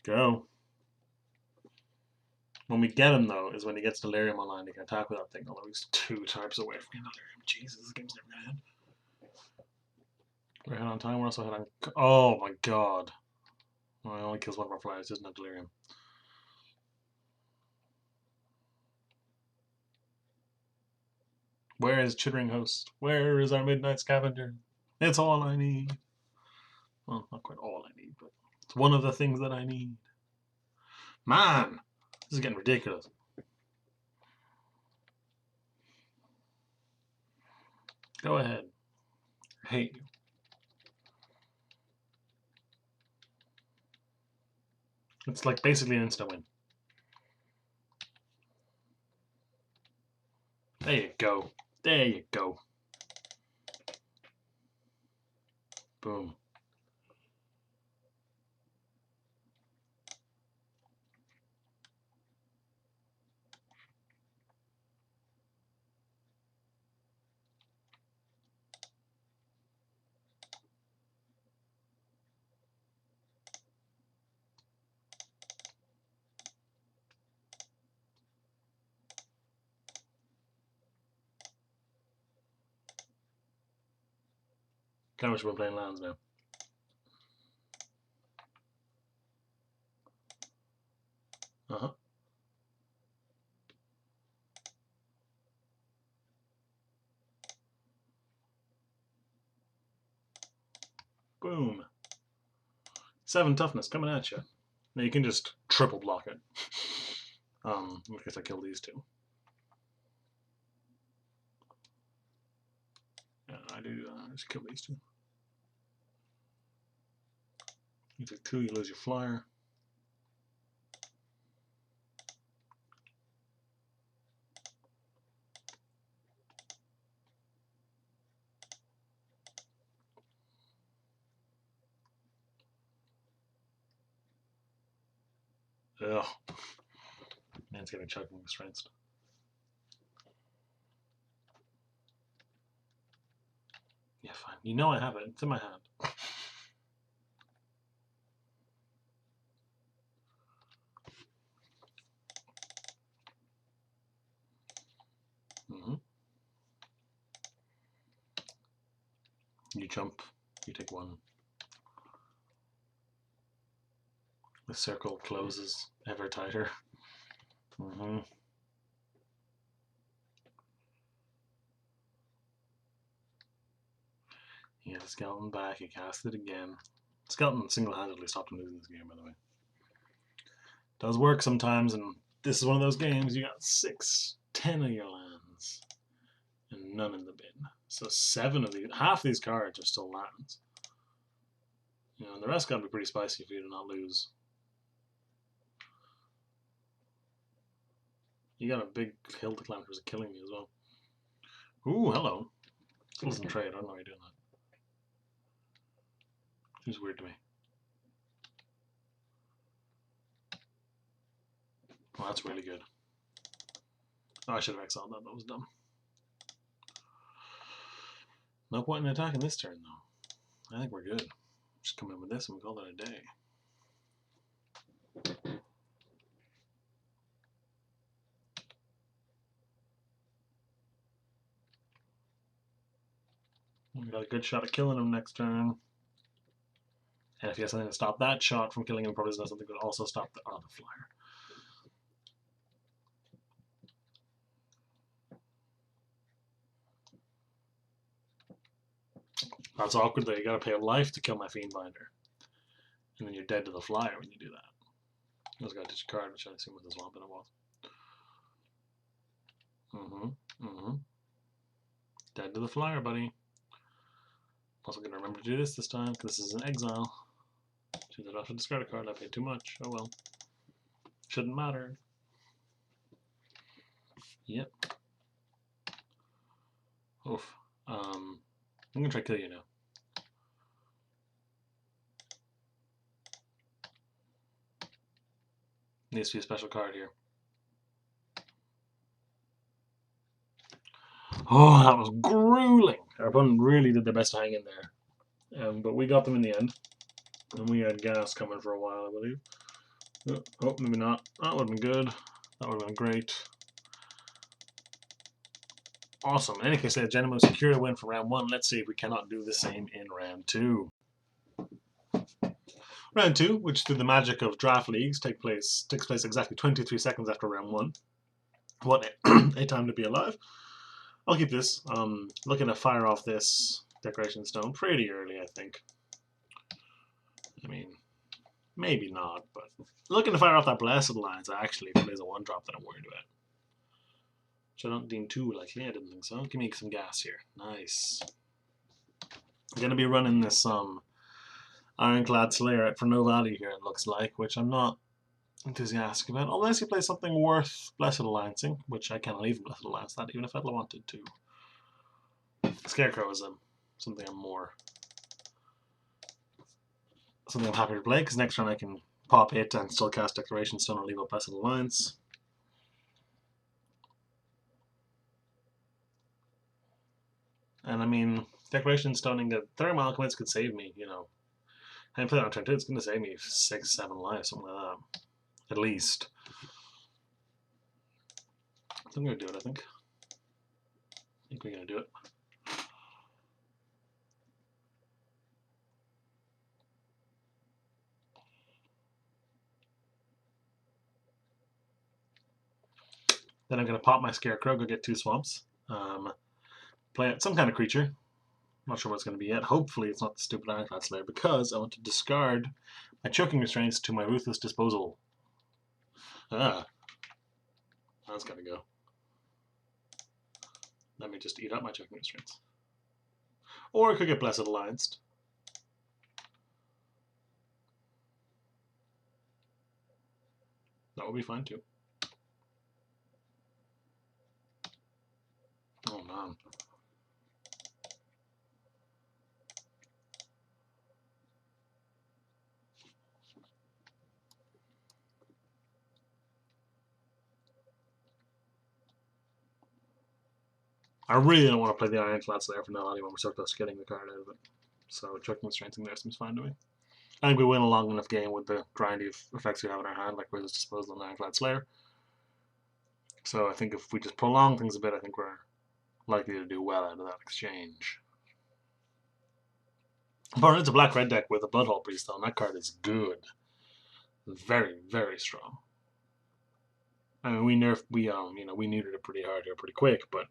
Go. When we get him, though, is when he gets Delirium online, he can attack with that thing, although he's 2 types away from getting Delirium. Jesus, this game's never gonna end. We're ahead on time, we're also ahead on... Oh my god. Oh, he only kills one of our flyers, doesn't have Delirium. Where is Chittering Host? Where is our Midnight Scavenger? It's all I need. Well, not quite all I need, but it's one of the things that I need. Man! This is getting ridiculous. Go ahead. I hate you. It's like basically an instant win. There you go. There you go. Boom. Kind of wish we were playing lands now. Uh-huh. Boom. 7 toughness coming at you. Now you can just triple block it. In case I kill these 2. Yeah, I do. Just kill these 2. You take 2, you lose your flyer. Ugh. Man's getting chugging strengths. Yeah, fine. You know I have it. It's in my hand. You jump. You take 1. The circle closes ever tighter. He had a skeleton back, he cast it again. Skeleton single-handedly stopped him losing this game, by the way. Does work sometimes, and this is one of those games you got 6, 10 of your lands, and none in the bin. So 7 of these, half these cards are still lands. You know, and the rest got to be pretty spicy for you to not lose. You got a big hill to climb because of killing me as well. Ooh, hello. Still doesn't trade. I don't know why you're doing that. Seems weird to me. Oh, that's really good. Oh, I should have exiled that. That was dumb. No point in attacking this turn, though. I think we're good. Just come in with this and we call it a day. We got a good shot at killing him next turn. And if he has something to stop that shot from killing him, probably does something that could also stop the other flyer. That's awkward though. You gotta pay a life to kill my Fiendbinder. And then you're dead to the flyer when you do that. I just gotta ditch a card, which I assume was the swamp, and it was. Dead to the flyer, buddy. Also gonna remember to do this time, because this is an exile. Choose it off to discard a card, I paid too much. Oh well. Shouldn't matter. Yep. Oof. I'm gonna try to kill you now. Needs to be a special card here. Oh, that was grueling. Our opponent really did their best to hang in there. But we got them in the end. And we had gas coming for a while, I believe. Oh, maybe not. That would have been good. That would have been great. Awesome. In any case, Genemo secured a win for round 1. Let's see if we cannot do the same in round 2. Round 2, which through the magic of draft leagues takes place exactly 23 seconds after round 1. What a time to be alive. I'll keep this. Looking to fire off this Decoration Stone pretty early, I think. I mean, maybe not, but looking to fire off that Blessed Alliance actually plays a 1-drop that I'm worried about. Which I don't deem too likely. I didn't think so. Give me some gas here. Nice. I'm going to be running this Ironclad Slayer out for no value here, it looks like, which I'm not enthusiastic about. Unless you play something worth Blessed Alliancing, which I cannot even Blessed Alliance that, even if I wanted to. Scarecrow is something I'm happy to play, because next turn I can pop it and still cast Declaration Stone or leave up Blessed Alliance. And I mean, Declaration Stoning the Third Alchemist could save me, you know. I play that on turn 2, it's going to save me 6, 7 lives, something like that. At least. So I'm going to do it, I think. I think we're going to do it. Then I'm going to pop my Scarecrow, go get 2 swamps. Play some kind of creature. Not sure what it's going to be yet. Hopefully it's not the stupid Ironclad Slayer, because I want to discard my Choking Restraints to my Ruthless Disposal. Ah. That's got to go. Let me just eat up my Choking Restraints. Or I could get Blessed Allianced. That would be fine too. Oh man. I really don't want to play the Ironclad Slayer for now anyway. We're so close to getting the card out of it. So Choking Restraints in there seems fine to me. I think we win a long enough game with the grindy effects we have in our hand, like Ruthless Disposal and Ironclad Slayer. So I think if we just prolong things a bit, I think we're likely to do well out of that exchange. But it's a black-red deck with a Bloodhall Priest, though, and that card is good. Very, very strong. I mean, we neutered it pretty hard here, pretty quick, but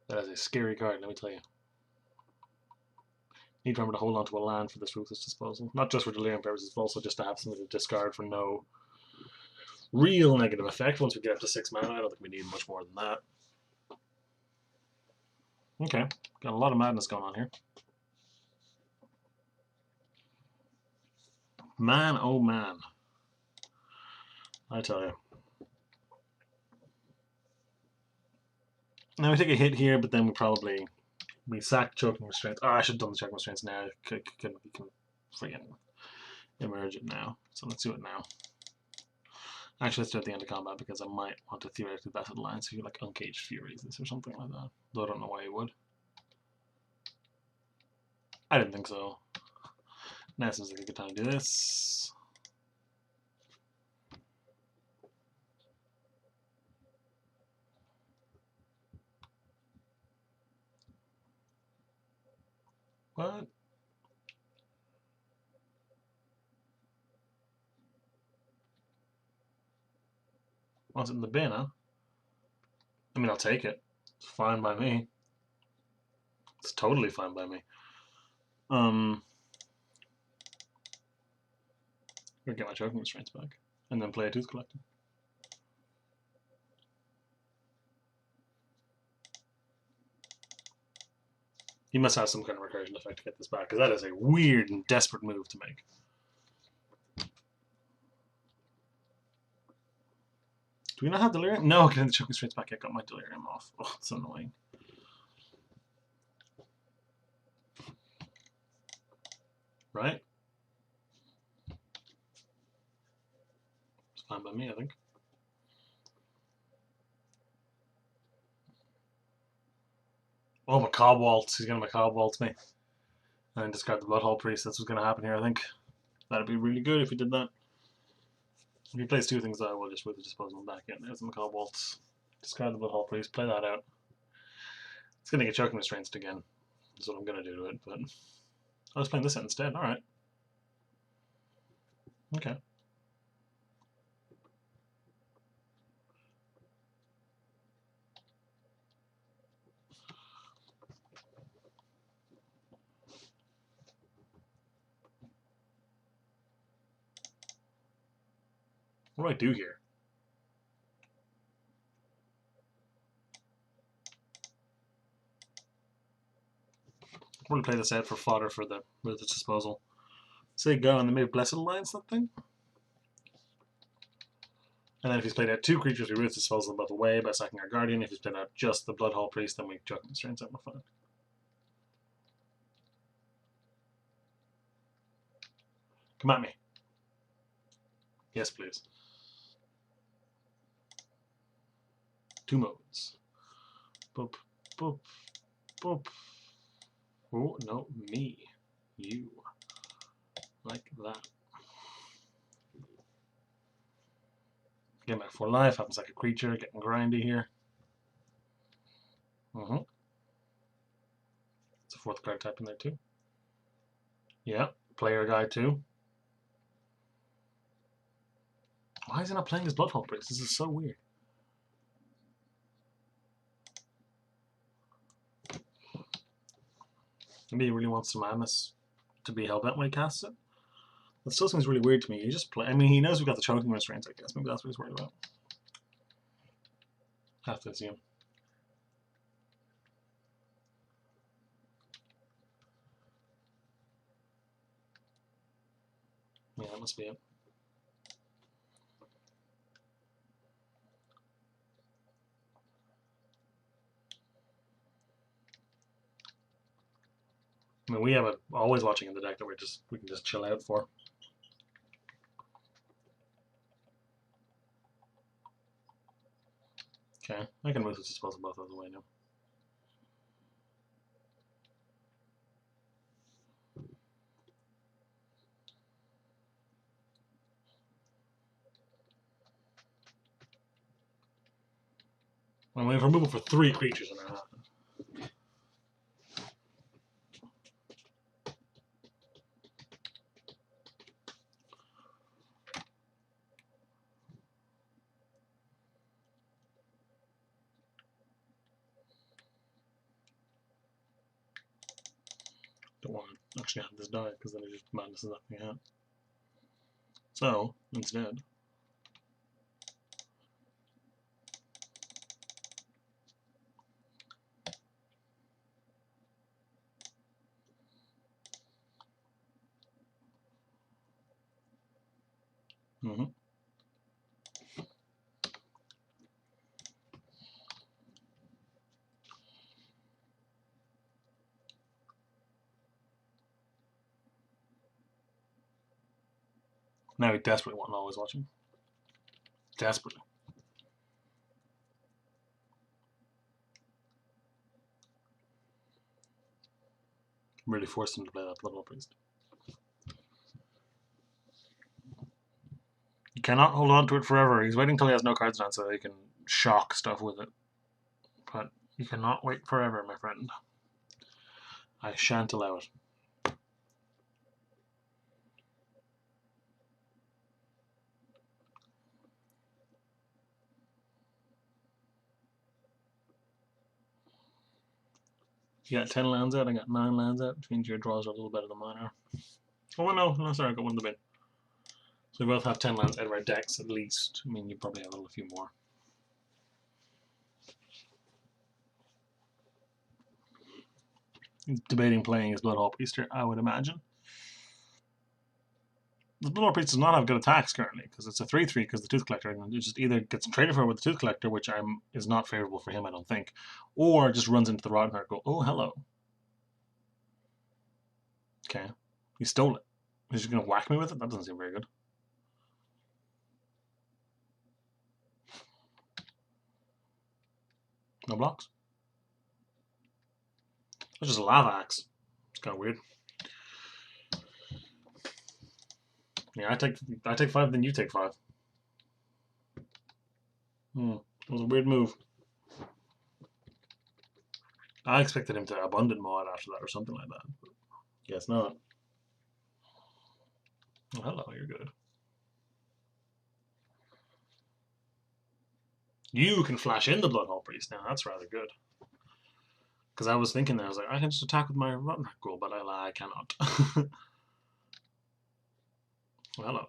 that is a scary card, let me tell you. Need to remember to hold on to a land for this Ruthless Disposal. Not just for delirium purposes, but also just to have something to discard for no real negative effect. Once we get up to 6 mana, I don't think we need much more than that. Okay, got a lot of madness going on here. Man, oh man. I tell you. Now we take a hit here, but then we sack Choking Restraints. Oh, I should have done the Choking Restraints now. We can freaking emerge it now. So let's do it now. Actually, let's do it at the end of combat, because I might want to theoretically Blessed Alliance if you like Uncaged Furies this or something like that. Though I don't know why you would. I didn't think so. Now seems like a good time to do this. What? What's it in the bin, huh? I mean, I'll take it. It's fine by me. It's totally fine by me. I'm gonna get my Choking Restraints back, and then play a Tooth Collector. He must have some kind of recursion effect to get this back, because that is a weird and desperate move to make. Do we not have delirium? No, getting the choking strains back. I got my delirium off. Oh, it's annoying. Right? It's fine by me, I think. Oh, Macabre Waltz. He's going to Macabre Waltz me. And then discard the Bloodhall Priest. That's what's going to happen here, I think. That'd be really good if he did that. If he plays two things, I will just with the disposal back in. There's the Macabre Waltz. Discard the Bloodhall Priest. Play that out. It's going to get choking restraints again. That's what I'm going to do to it, but I was playing this set instead. Alright. Okay. What do I do here? I'm going to play this out for fodder for the disposal. Say go, and then maybe Blessed Alliance something? And then if he's played out two creatures, we root disposal both away by sacking our Guardian. If he's played out just the Bloodhall Priest, then we choke and strains out more fun. Come at me. Yes, please. Two modes. Boop, boop, boop. Oh, no, me. You. Like that. Getting back 4 life, happens like a creature, getting grindy here. It's a 4th card type in there too. Yeah, player guy too. Why is he not playing his Bloodhall Priest? This is so weird. Maybe he really wants some Mammoth to be held out when he casts it. That still seems really weird to me. He just play. I mean, he knows we've got the choking restraints, I guess. Maybe that's what he's worried about. Have to assume. Yeah, that must be it. I mean, we have a always watching in the deck that we can just chill out for. Okay, I can move this disposal both of the way now. And we have removal for 3 creatures in our hand. Don't want to actually have this die because then it just madnesses nothing out. So, instead, now we desperately want always watching. Desperately. Really forced him to play that Bloodhall Priest. You cannot hold on to it forever. He's waiting until he has no cards down so he can shock stuff with it. But you cannot wait forever, my friend. I shan't allow it. You got 10 lands out, I got 9 lands out, which means your draws are a little better than mine are. Oh no, sorry, I got one in the bin. So we both have 10 lands out of our decks at least. I mean, you probably have a few more. He's debating playing his Bloodhall Priest, I would imagine. the Bloodlord Priest does not have good attacks currently because it's a 3/3 because the Tooth Collector, and it just either gets traded for with the Tooth Collector, which is not favorable for him, I don't think, or just runs into the Rotten Heart. Go, oh hello. Okay, he stole it. He's just gonna whack me with it. That doesn't seem very good. No blocks. It's just a lava axe. It's kind of weird. Yeah, I take 5, then you take 5. It was a weird move. I expected him to abundant mod after that or something like that. But guess not. Oh, hello, you're good. You can flash in the Bloodhole Priest now. That's rather good. Because I was thinking that I was like, I can just attack with my Rotten Ghoul, but I cannot. Well, hello.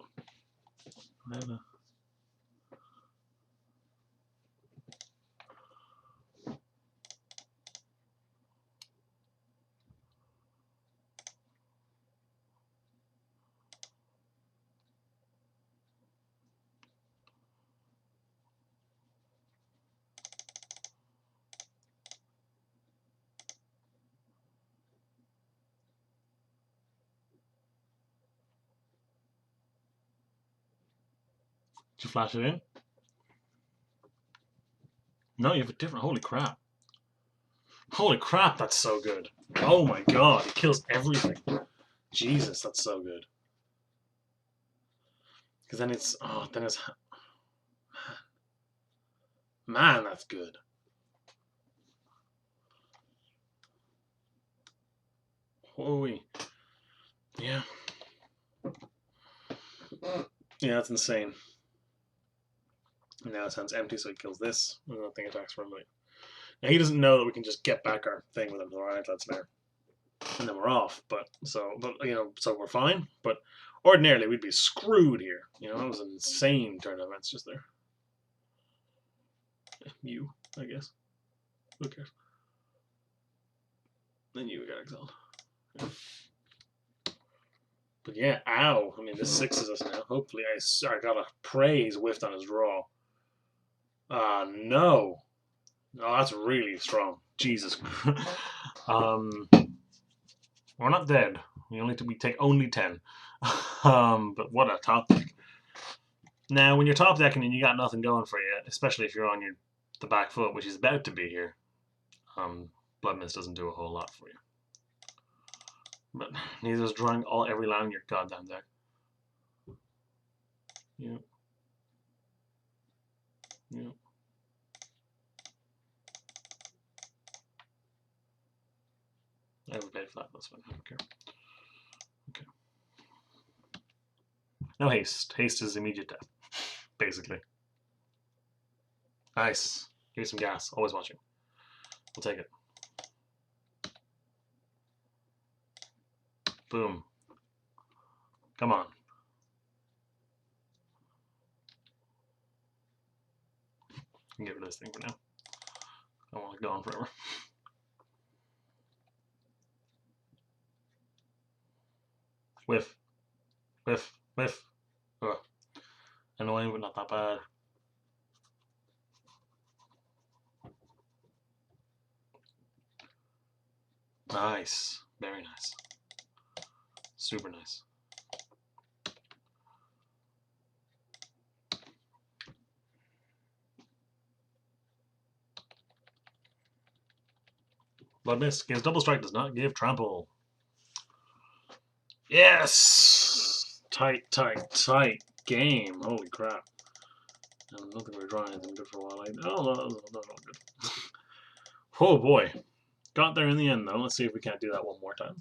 Did you flash it in? No, you have a different. Holy crap. Holy crap, that's so good. Oh my god, it kills everything. Jesus, that's so good. Because then it's. Oh, then it's. Man, that's good. Holy. Yeah. Yeah, that's insane. Now it sounds empty, so he kills this. I don't think attacks for him. Now he doesn't know that we can just get back our thing with him. Alright, that's fair. And then we're off. But you know, so we're fine. But ordinarily we'd be screwed here. You know, it was an insane turn of events just there. You, I guess. Who cares? Then you got exiled. Yeah. But yeah, ow. I mean, this 6s us now. Hopefully I got a praise whiffed on his draw. No. Oh, that's really strong. Jesus. We're not dead. We take only 10. But what a top deck. Now, when you're top decking and you got nothing going for you, especially if you're on the back foot, which is about to be here, Blood Mist doesn't do a whole lot for you. But neither is drawing every land in your goddamn deck. Yep. Yep. I haven't paid flat, that's fine, I don't care. Okay. No haste. Haste is immediate death, basically. Nice. Here's some gas. Always watching. We'll take it. Boom. Come on. I can get rid of this thing for now. I don't want it gone forever. Whiff. Whiff. Whiff. Ugh. Annoying, but not that bad. Nice. Very nice. Super nice. Blood Mist gives double strike, does not give trample. Yes! Tight, tight, tight game. Holy crap. I don't think we're drawing anything good for a while. Oh, no, that's not good. Oh boy. Got there in the end, though. Let's see if we can't do that one more time.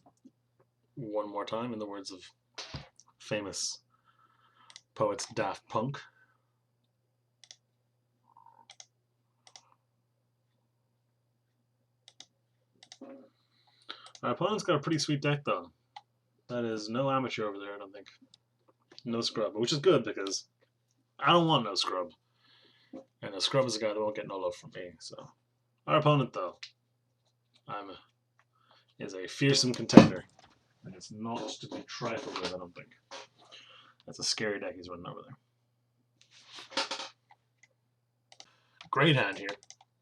One more time, in the words of famous poets Daft Punk. Our opponent's got a pretty sweet deck, though. That is no amateur over there, I don't think. No scrub, which is good, because I don't want no scrub. And a scrub is a guy that won't get no love from me, so. Our opponent, though, is a fearsome contender. And it's not to be trifled with, I don't think. That's a scary deck he's running over there. Great hand here.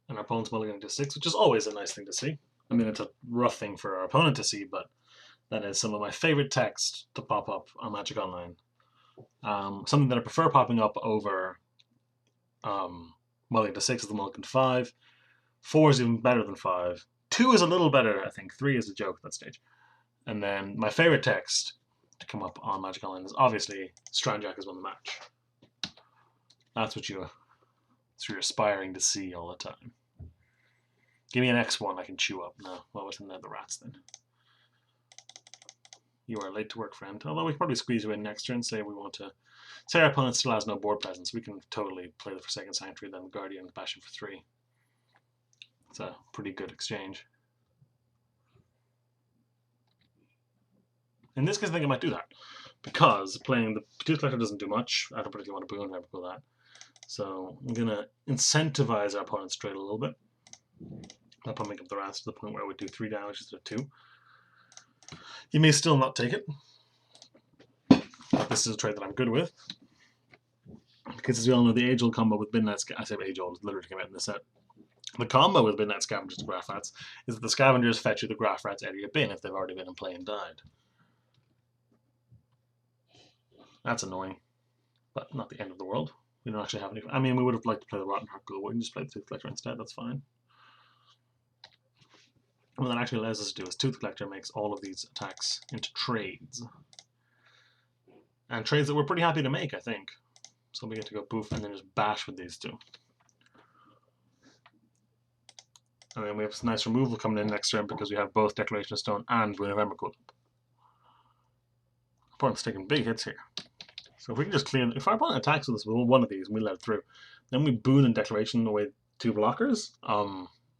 And our opponent's mulliganing to 6, which is always a nice thing to see. I mean, it's a rough thing for our opponent to see, but that is some of my favorite text to pop up on Magic Online. Something that I prefer popping up over mulligan to 6 is the mulligan to 5. 4 is even better than 5. 2 is a little better, I think. 3 is a joke at that stage. And then my favorite text to come up on Magic Online is obviously Strandjack has won the match. That's what you're aspiring to see all the time. Give me an X1 I can chew up. No, what was in there? The rats then. You are late to work, friend. Although we can probably squeeze you in next turn. Say we want to. Say our opponent still has no board presence. We can totally play the Forsaken Sanctuary, then Guardian, bash him for 3. It's a pretty good exchange. In this case, I think I might do that. Because playing the Tooth Collector doesn't do much. I don't particularly want to boon or that. So I'm going to incentivize our opponent's trade a little bit. I'll probably make up the rats to the point where we do 3 damage instead of 2. You may still not take it. But this is a trade that I'm good with. Because as we all know, the age-old combo with Midnight Scavengers, I say age-old, it literally came out in this set. The combo with Midnight Scavengers and Graph Rats is that the Scavengers fetch you the Graph Rats out of your bin if they've already been in play and died. That's annoying. But not the end of the world. We don't actually have any. I mean, we would have liked to play the Rotten Heart Ghoul. We can just play the Tooth Collector instead. That's fine. What that actually allows us to do is Tooth Collector makes all of these attacks into trades. And trades that we're pretty happy to make, I think. So we get to go poof and then just bash with these two. And then we have some nice removal coming in next turn because we have both Declaration of Stone and Boon of Emrakul. Opponent's taking big hits here. So if we can just clear, if our opponent attacks with us with one of these and we let it through, then we Boon and Declaration away 2 blockers.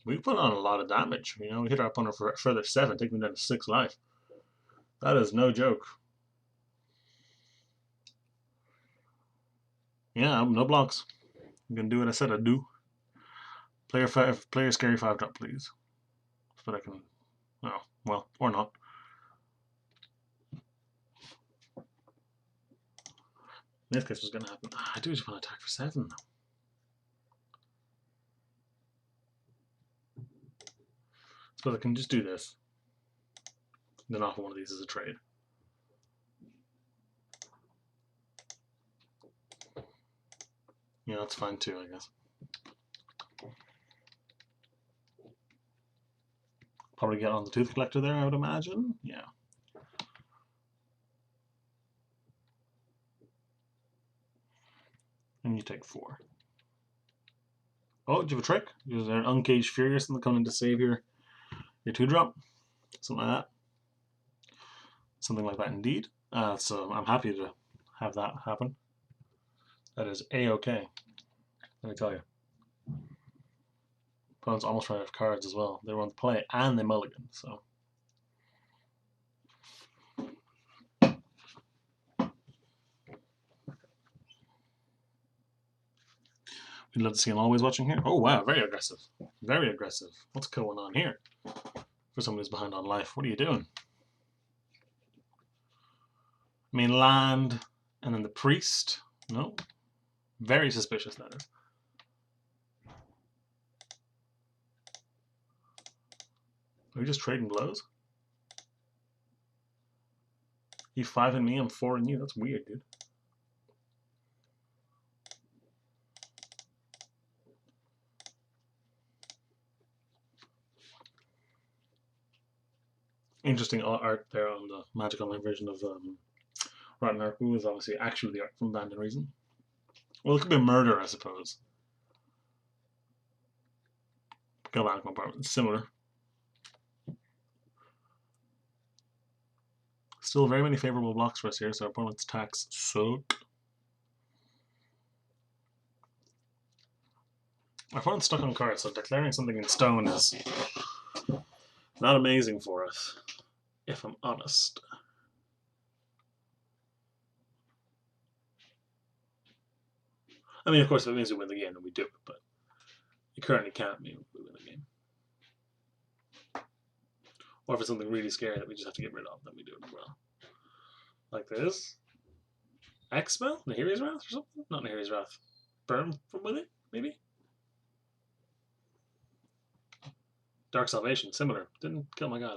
We put on a lot of damage. You know, we hit our opponent for a further 7, taking them down to 6 life. That is no joke. Yeah, no blocks. I'm gonna do what I said I'd do. Player scary 5-drop, please. So that I can. Oh, well, or not. In this case, what's gonna happen? I do just want to attack for 7 though. So I can just do this. Then offer one of these as a trade. Yeah, that's fine too, I guess. Probably get on the Tooth Collector there, I would imagine. Yeah. And you take 4. Oh, do you have a trick? Is there an Uncaged Furious coming to save your 2-drop? Something like that. Something like that indeed. So I'm happy to have that happen. That is A-okay. Let me tell you. Opponents almost ran out of cards as well. They were on the play and they mulligan, so. We'd love to see him always watching here. Oh wow, very aggressive. Very aggressive. What's going on here? For someone who's behind on life, what are you doing? I mean, land, and then the priest. No. Very suspicious, that is. Are we just trading blows? You 5 in me, I'm 4 in you. That's weird, dude. Interesting art there on the Magic Online version of Rotten Heart Ghoul is obviously actually the art from Band and Reason. Well, it could be a murder, I suppose. Galvanic Compartment, similar. Still very many favorable blocks for us here, so our opponent's attacks suck. Our opponent's stuck on cards, so declaring something in stone is not amazing for us, if I'm honest. I mean, of course, if it means we win the game, then we do, but it currently can't mean we win the game. Or if it's something really scary that we just have to get rid of, then we do it as well. Like this. X-Spell? Nahiri's Wrath or something? Not Nahiri's Wrath. Burn from with it, maybe? Dark Salvation, similar. Didn't kill my guy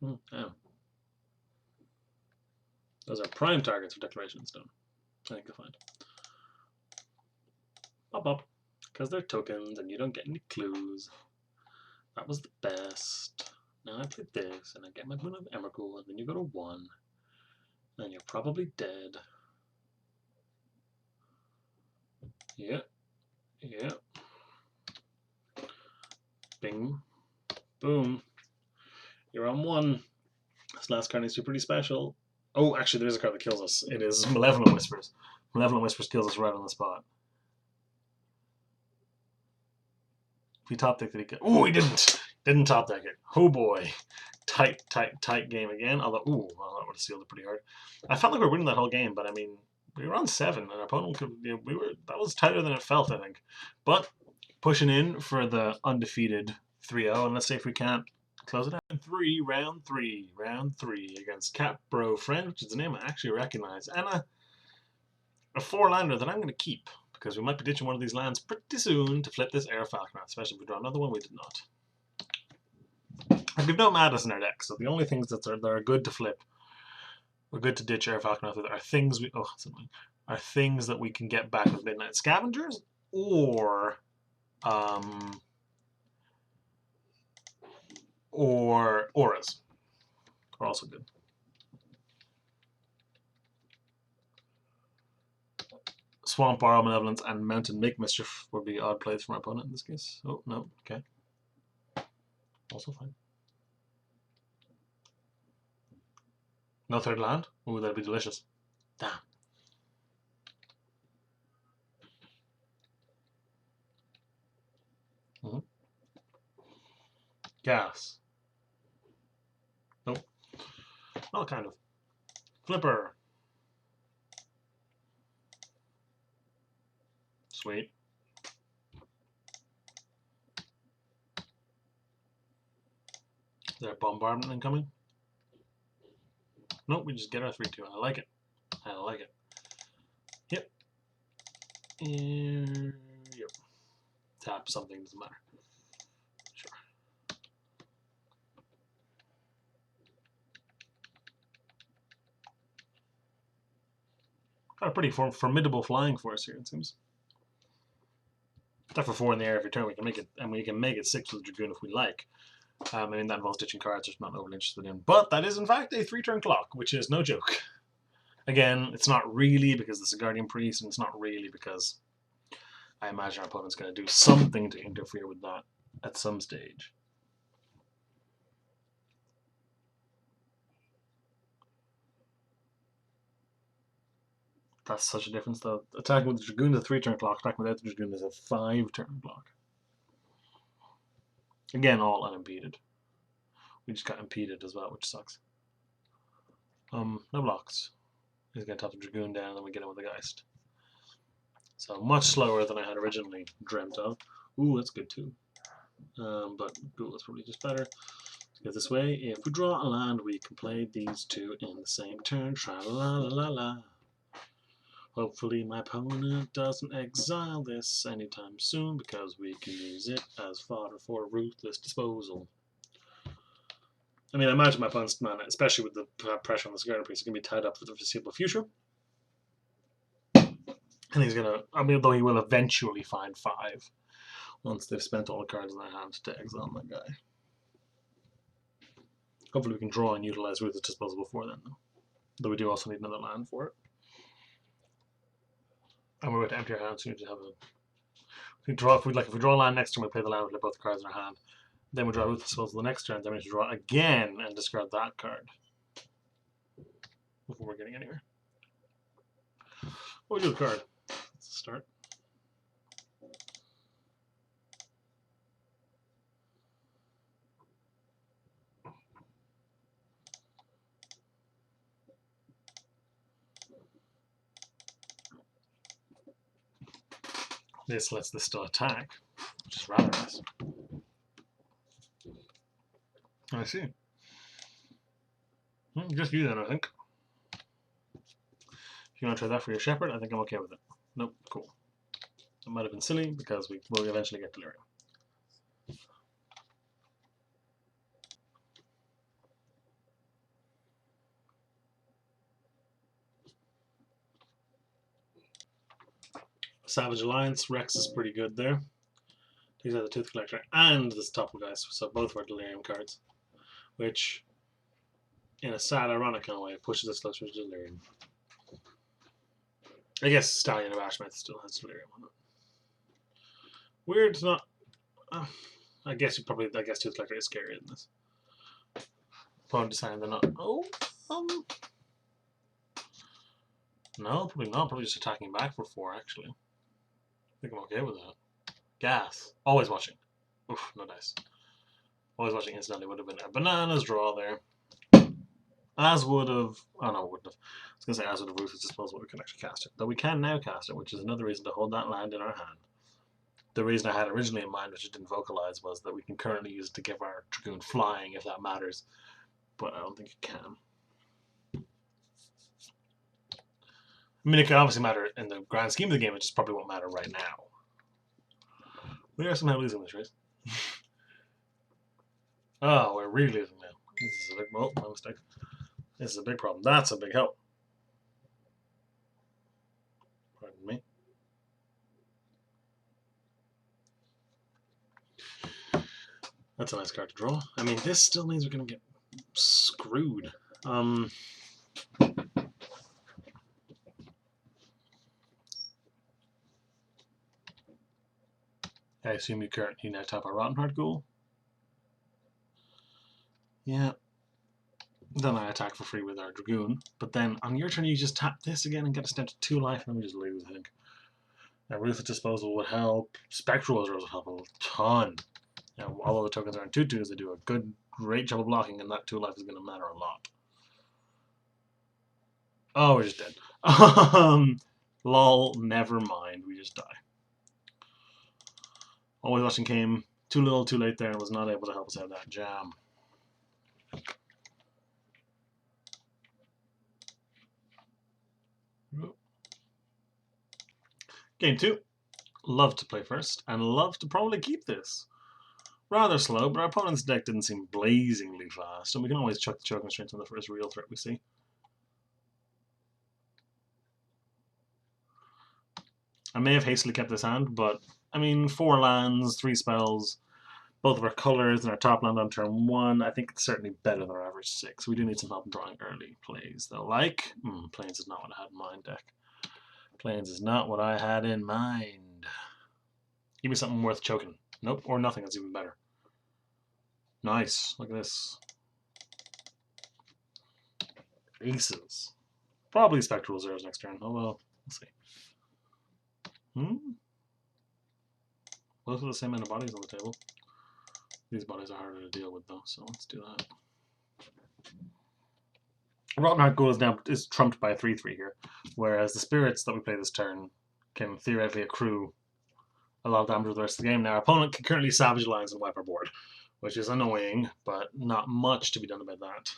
though. Oh. Those are prime targets for Declaration Stone. I think you'll find. Pop up. Because they're tokens and you don't get any clues. That was the best. Now I play this and I get my Moon of Emrakul and then you go to 1. Then you're probably dead. Yeah. Yeah. Bing. Boom. You're on 1. This last card needs to be pretty special. Oh, actually, there is a card that kills us. It is Malevolent Whispers. Malevolent Whispers kills us right on the spot. If he top decked it, he could. Oh, he didn't. Didn't top deck it. Oh boy. Tight game again. Although, ooh, well, that would have sealed it pretty hard. I felt like we were winning that whole game, but I mean, we were on 7, and our opponent could. You know, that was tighter than it felt, I think. But pushing in for the undefeated 3-0, and let's see if we can't close it out. Round three against Cat Bro Friend, which is a name I actually recognize, and a 4-lander that I'm going to keep because we might be ditching one of these lands pretty soon to flip this Air Falconer, especially if we draw another one. We did not. And we've no Madness in our deck, so the only things that are good to flip, we're good to ditch Air Falconer with, are things we are things that we can get back with Midnight Scavengers or auras are also good. Swamp, Borrow, Malevolence, and Mountain Make Mischief would be odd plays for my opponent in this case. Oh, no, okay. Also fine. No third land? Ooh, that'd be delicious. Damn. Gas. Nope. Well, kind of. Flipper. Sweet. Is there a bombardment incoming? Nope, we just get our 3-2. I like it. I like it. Yep. And yep. Tap something, doesn't matter. Sure. Got a pretty formidable flying force here, it seems. Except for 4 in the air every turn, we can make it, and we can make it 6 with the Dragoon if we like. I mean, that involves ditching cards, which I'm not overly interested in. But that is, in fact, a 3-turn clock, which is no joke. Again, it's not really because it's a Guardian Priest, and it's not really because I imagine our opponent's going to do something to interfere with that at some stage. That's such a difference, though. Attacking with the Dragoon is a 3-turn clock, attacking without the Dragoon is a 5-turn clock. Again, all unimpeded. We just got impeded as well, which sucks. No blocks. He's going to top the Dragoon down, and then we get him with the Geist. So much slower than I had originally dreamt of. Ooh, that's good too. But Ghoul is probably just better. Because this way, if we draw a land, we can play these 2 in the same turn. Tra-la-la-la-la. Hopefully my opponent doesn't exile this anytime soon, because we can use it as fodder for ruthless disposal. I mean, I imagine my opponent's mana, especially with the pressure on the Guardian Priest, is going to be tied up for the foreseeable future. And he's going to, I mean, though he will eventually find 5 once they've spent all the cards in their hand to exile that guy. Hopefully we can draw and utilize Ruthless Disposal before then, though. Though we do also need another land for it. And we're going to empty our hand, so we need to have a... If we draw a land next turn, we play the land, we play both the cards in our hand. Then we draw Ruthless Disposal the next turn, then we need to draw again and discard that card. Before we're getting anywhere. What we do with the card? Let's start. This lets this still attack, which is rather nice. I see. Just you then, I think. If you want to try that for your shepherd, I think I'm okay with it. Nope, cool. It might have been silly because we will eventually get delirium. Savage Alliance, Rex is pretty good there. These are the Tooth Collector and this Topple guys, so both of our delirium cards, which, in a sad, ironic kind of way, pushes us closer to delirium. I guess Stallion of Ashmouth still has delirium on it. Weird, it's not. I guess Tooth Collector is scarier than this. Opponent deciding they're not. Oh, no, probably not. Probably just attacking back for 4, actually. I think I'm okay with that. Gas. Always watching. Oof, no dice. Always watching incidentally would have been a bananas draw there. As would have. Oh no, wouldn't have. I was going to say as would have Ruthless Disposal, we can actually cast it. Though we can now cast it, which is another reason to hold that land in our hand. The reason I had originally in mind, which I didn't vocalize, was that we can currently use it to give our Dragoon flying if that matters. But I don't think it can. I mean, it can obviously matter in the grand scheme of the game, it just probably won't matter right now. We are somehow losing this race. Oh, we're really losing now. This is a big, oh, my mistake. This is a big problem. That's a big help. Pardon me. That's a nice card to draw. I mean, this still means we're going to get screwed. I assume you now tap a Rotten Heart Ghoul. Yeah. Then I attack for free with our Dragoon. But then on your turn, you just tap this again and get us down to 2 life, and then we just lose, I think. Now, Ruthless Disposal would help. Spectral Reserves would help a ton. Now, although the tokens are in 2/2s, they do a great job of blocking, and that 2 life is going to matter a lot. Oh, we're just dead. Lol, never mind. We just die. Always Watching came too little, too late there, and was not able to help us out of that jam. Game 2. Love to play first, and love to probably keep this. Rather slow, but our opponent's deck didn't seem blazingly fast, and we can always chuck the Choking Restraint on the first real threat we see. I may have hastily kept this hand, but, I mean, 4 lands, 3 spells, both of our colors, and our top land on turn 1, I think it's certainly better than our average 6. We do need some help in drawing early plays, though. Like, Plains is not what I had in mind, deck. Plains is not what I had in mind. Give me something worth choking. Nope, or nothing, that's even better. Nice, look at this. Aces. Probably Spectral Reserves next turn, oh well, we'll see. Both of the same amount of bodies on the table. These bodies are harder to deal with though, so let's do that. Rotten Heart Ghoul is trumped by a 3/3 here, whereas the spirits that we play this turn can theoretically accrue a lot of damage with the rest of the game. Now, our opponent can currently Savage Alliance and wipe our board, which is annoying, but not much to be done about that.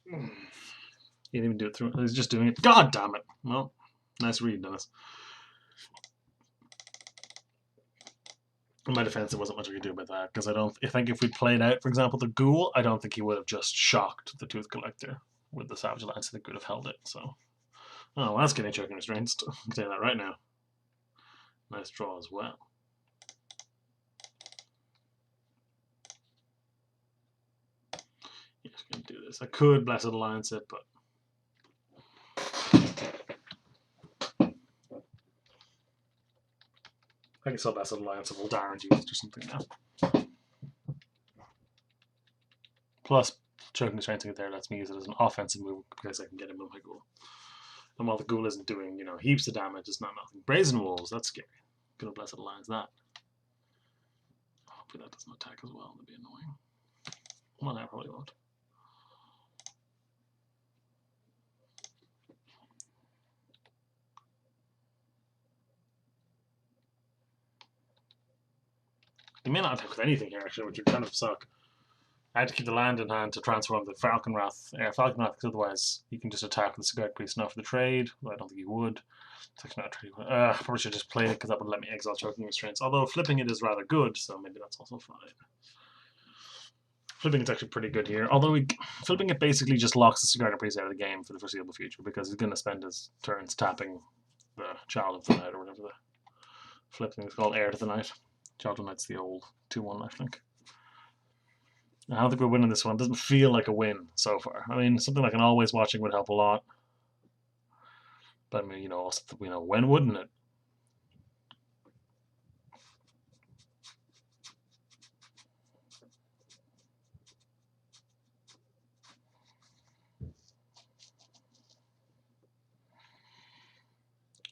He didn't even do it through. He's just doing it. God damn it! Well, nice read, Dennis. In my defense, there wasn't much we could do about that because I think if we played out, for example, the Ghoul, I don't think he would have just shocked the Tooth Collector with the Savage Alliance. I think he would have held it. So, oh, well, that's getting Choking Restraints. I'm saying that right now. Nice draw as well. Yeah, just gonna do this. I could Blessed Alliance it, but I can still Blessed Alliance of Darren used or something now. Plus, Choking Restraints there lets me use it as an offensive move because I can get him with my Ghoul. And while the Ghoul isn't doing, heaps of damage, it's not nothing. Brazen Wolves, that's scary. Gonna Blessed Alliance that. Hopefully that doesn't attack as well, that'd be annoying. Well, that probably won't. They may not attack with anything here, actually, which would kind of suck. I had to keep the land in hand to transform the Falcon Wrath. Falcon Wrath, because otherwise you can just attack with the Cigar Priest now for the trade. Well, I don't think you would. It's actually not a trade. Probably should just play it because that would let me exile Choking Restraints. Although flipping it is rather good, so maybe that's also fine. Flipping it's actually pretty good here. Although flipping it basically just locks the Cigar Priest out of the game for the foreseeable future because he's going to spend his turns tapping the Child of the Night or whatever the flip thing is called, Heir to the Night. Child of the Night's the old 2-1, I think. I don't think we're winning this one. It doesn't feel like a win so far. I mean, something like an always watching would help a lot. But I mean, also, when wouldn't it?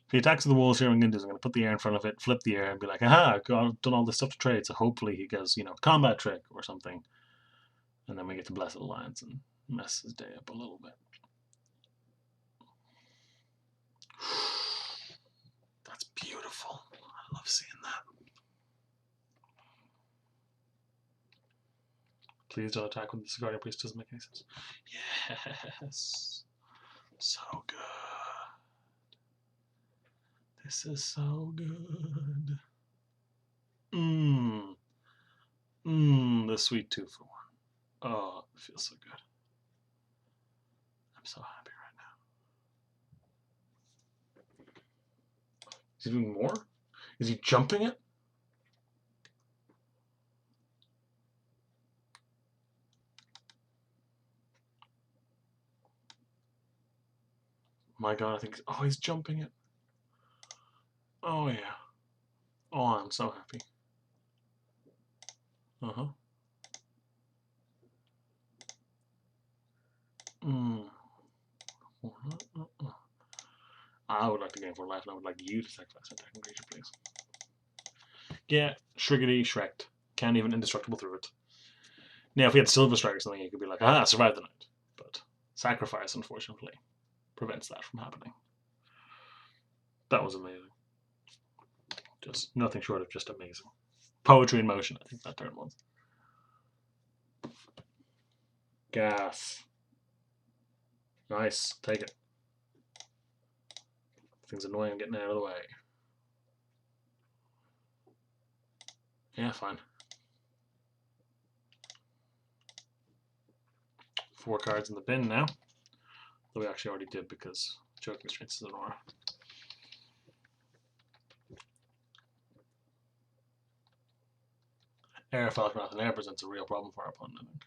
If he attacks the walls here, I'm going to put the air in front of it, flip the air, and be like, aha, I've done all this stuff to trade. So hopefully he goes, combat trick or something. And then we get to Blessed Alliance and mess his day up a little bit. That's beautiful. I love seeing that. Please don't attack when the Cigar Priest doesn't make any sense. Yes. So good. This is so good. The sweet 2 for 1. Oh, it feels so good. I'm so happy right now. Is he doing more? Is he jumping it? My god, I think... Oh, he's jumping it. Oh, yeah. Oh, I'm so happy. Uh-huh. I would like to gain 4 life, and I would like you to sacrifice an attacking creature, please. Yeah, Shriggity Shreked. Can't even indestructible through it. Now, if we had Silver Strike or something, you could be like, survive the night. But sacrifice, unfortunately, prevents that from happening. That was amazing. Just nothing short of just amazing. Poetry in motion, I think that turn was. Gas. Nice, take it. Things annoying getting out of the way. Yeah, fine. 4 cards in the bin now. Though we actually already did because Choking Restraints is an aura. Air Falcon Wrath and Air presents a real problem for our opponent, I think.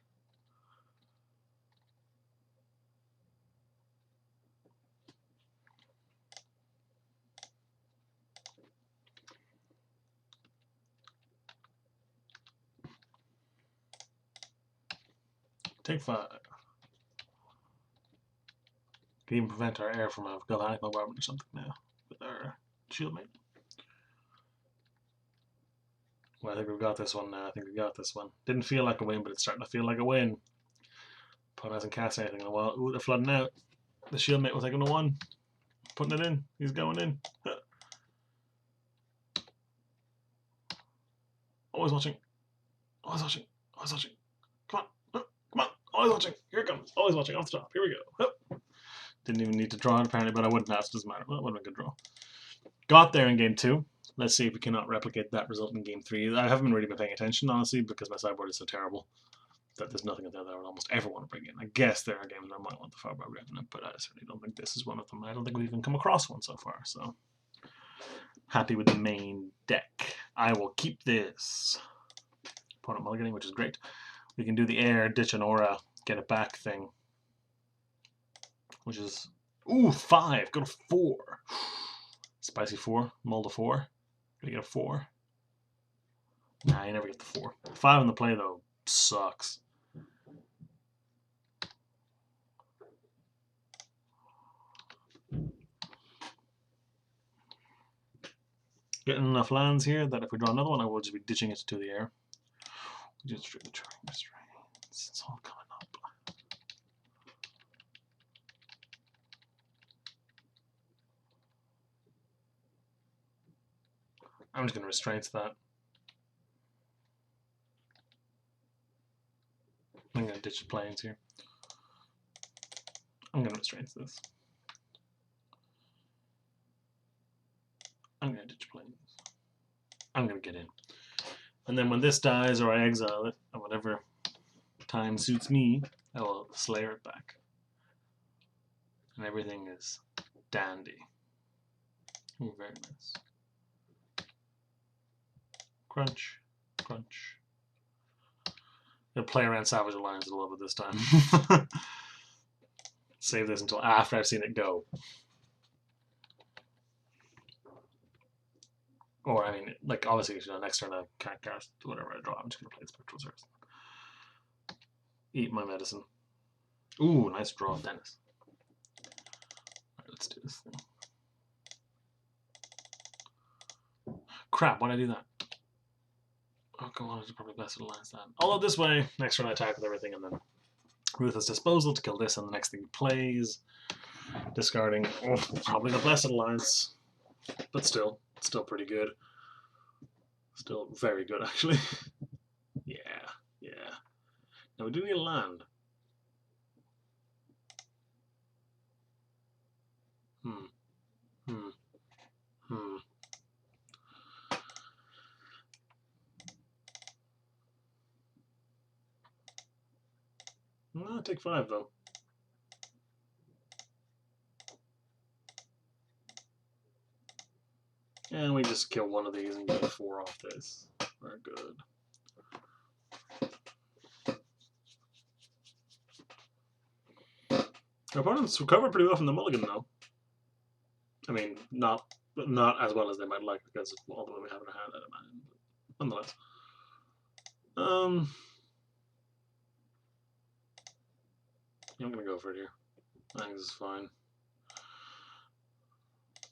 Take 5. Can even prevent our air from a galvanic bombardment or something now with our shield mate. Well, I think we've got this one now. I think we got this one. Didn't feel like a win, but it's starting to feel like a win. Opponent hasn't cast anything in a while. Ooh, they're flooding out. The shield mate was taking a 1. Putting it in. He's going in. Always watching. Always watching. Always watching. Come on. Come on. Always watching. Here it comes. Always watching. Off the top. Here we go. Didn't even need to draw it apparently, but I wouldn't have. It doesn't matter. Well, it would have been a good draw. Got there in game 2. Let's see if we cannot replicate that result in game 3. I haven't really been paying attention, honestly, because my sideboard is so terrible that there's nothing out there that I would almost ever want to bring in. I guess there are games I might want the Fireball Revenant, but I certainly don't think this is one of them. I don't think we've even come across one so far, so happy with the main deck. I will keep this. Opponent mulliganing, which is great. We can do the air, ditch an aura, get it back thing, which is, ooh, 5, go to 4. Spicy 4, mull to 4. Gonna get a 4. Nah, you never get the 4. 5 in the play, though, sucks. Getting enough lands here that if we draw another one, I will just be ditching it to the air. Just through the Choking Restraints. It's all coming up. I'm just going to restraints that. going to ditch the planes here. I'm going to restrain this. I'm going to ditch planes. I'm going to get in. And then when this dies or I exile it, at whatever time suits me, I will slayer it back. And everything is dandy. Ooh, very nice. Crunch, crunch. I'm going to play around Savage Alliance a little bit this time. Save this until after I've seen it go. Or, I mean, like, obviously, next turn I can't cast whatever I draw. I'm just going to play Spectral Source. Eat my medicine. Ooh, nice draw, Dennis. Alright, let's do this thing. Crap, why'd I do that? Oh, come on, I should probably Blessed Alliance that. Although this way, next turn I attack with everything, and then Ruthless Disposal to kill this, and the next thing he plays. Discarding, probably the Blessed Alliance. But still pretty good. Still very good, actually. Yeah. Now we do need a land. I'll take 5 though. And we just kill one of these and get 4 off this. Very good. Our opponents recover pretty well from the mulligan though. I mean, not as well as they might like because of all the way we have in our hand at a man, but nonetheless. I'm gonna go for it here. I think this is fine.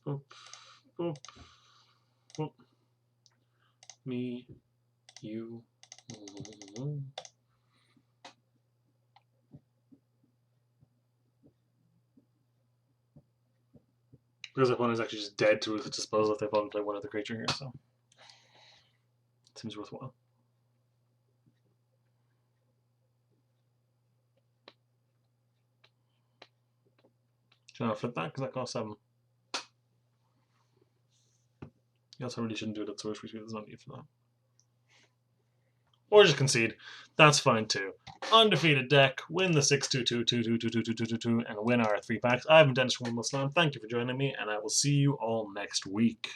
Boop, boop, boop. Me, you. Because the opponent is actually just dead to Ruthless Disposal if they opponent play one other creature here, so it seems worthwhile. Do you want to flip that? Because that costs 7. Yes, I really shouldn't do it at source because there's no need for that. Or just concede. That's fine too. Undefeated deck, win the 6-2-2-2-2-2-2-2-2-2 and win our 3 packs. I've been Dennis from Windmill. Thank you for joining me, and I will see you all next week.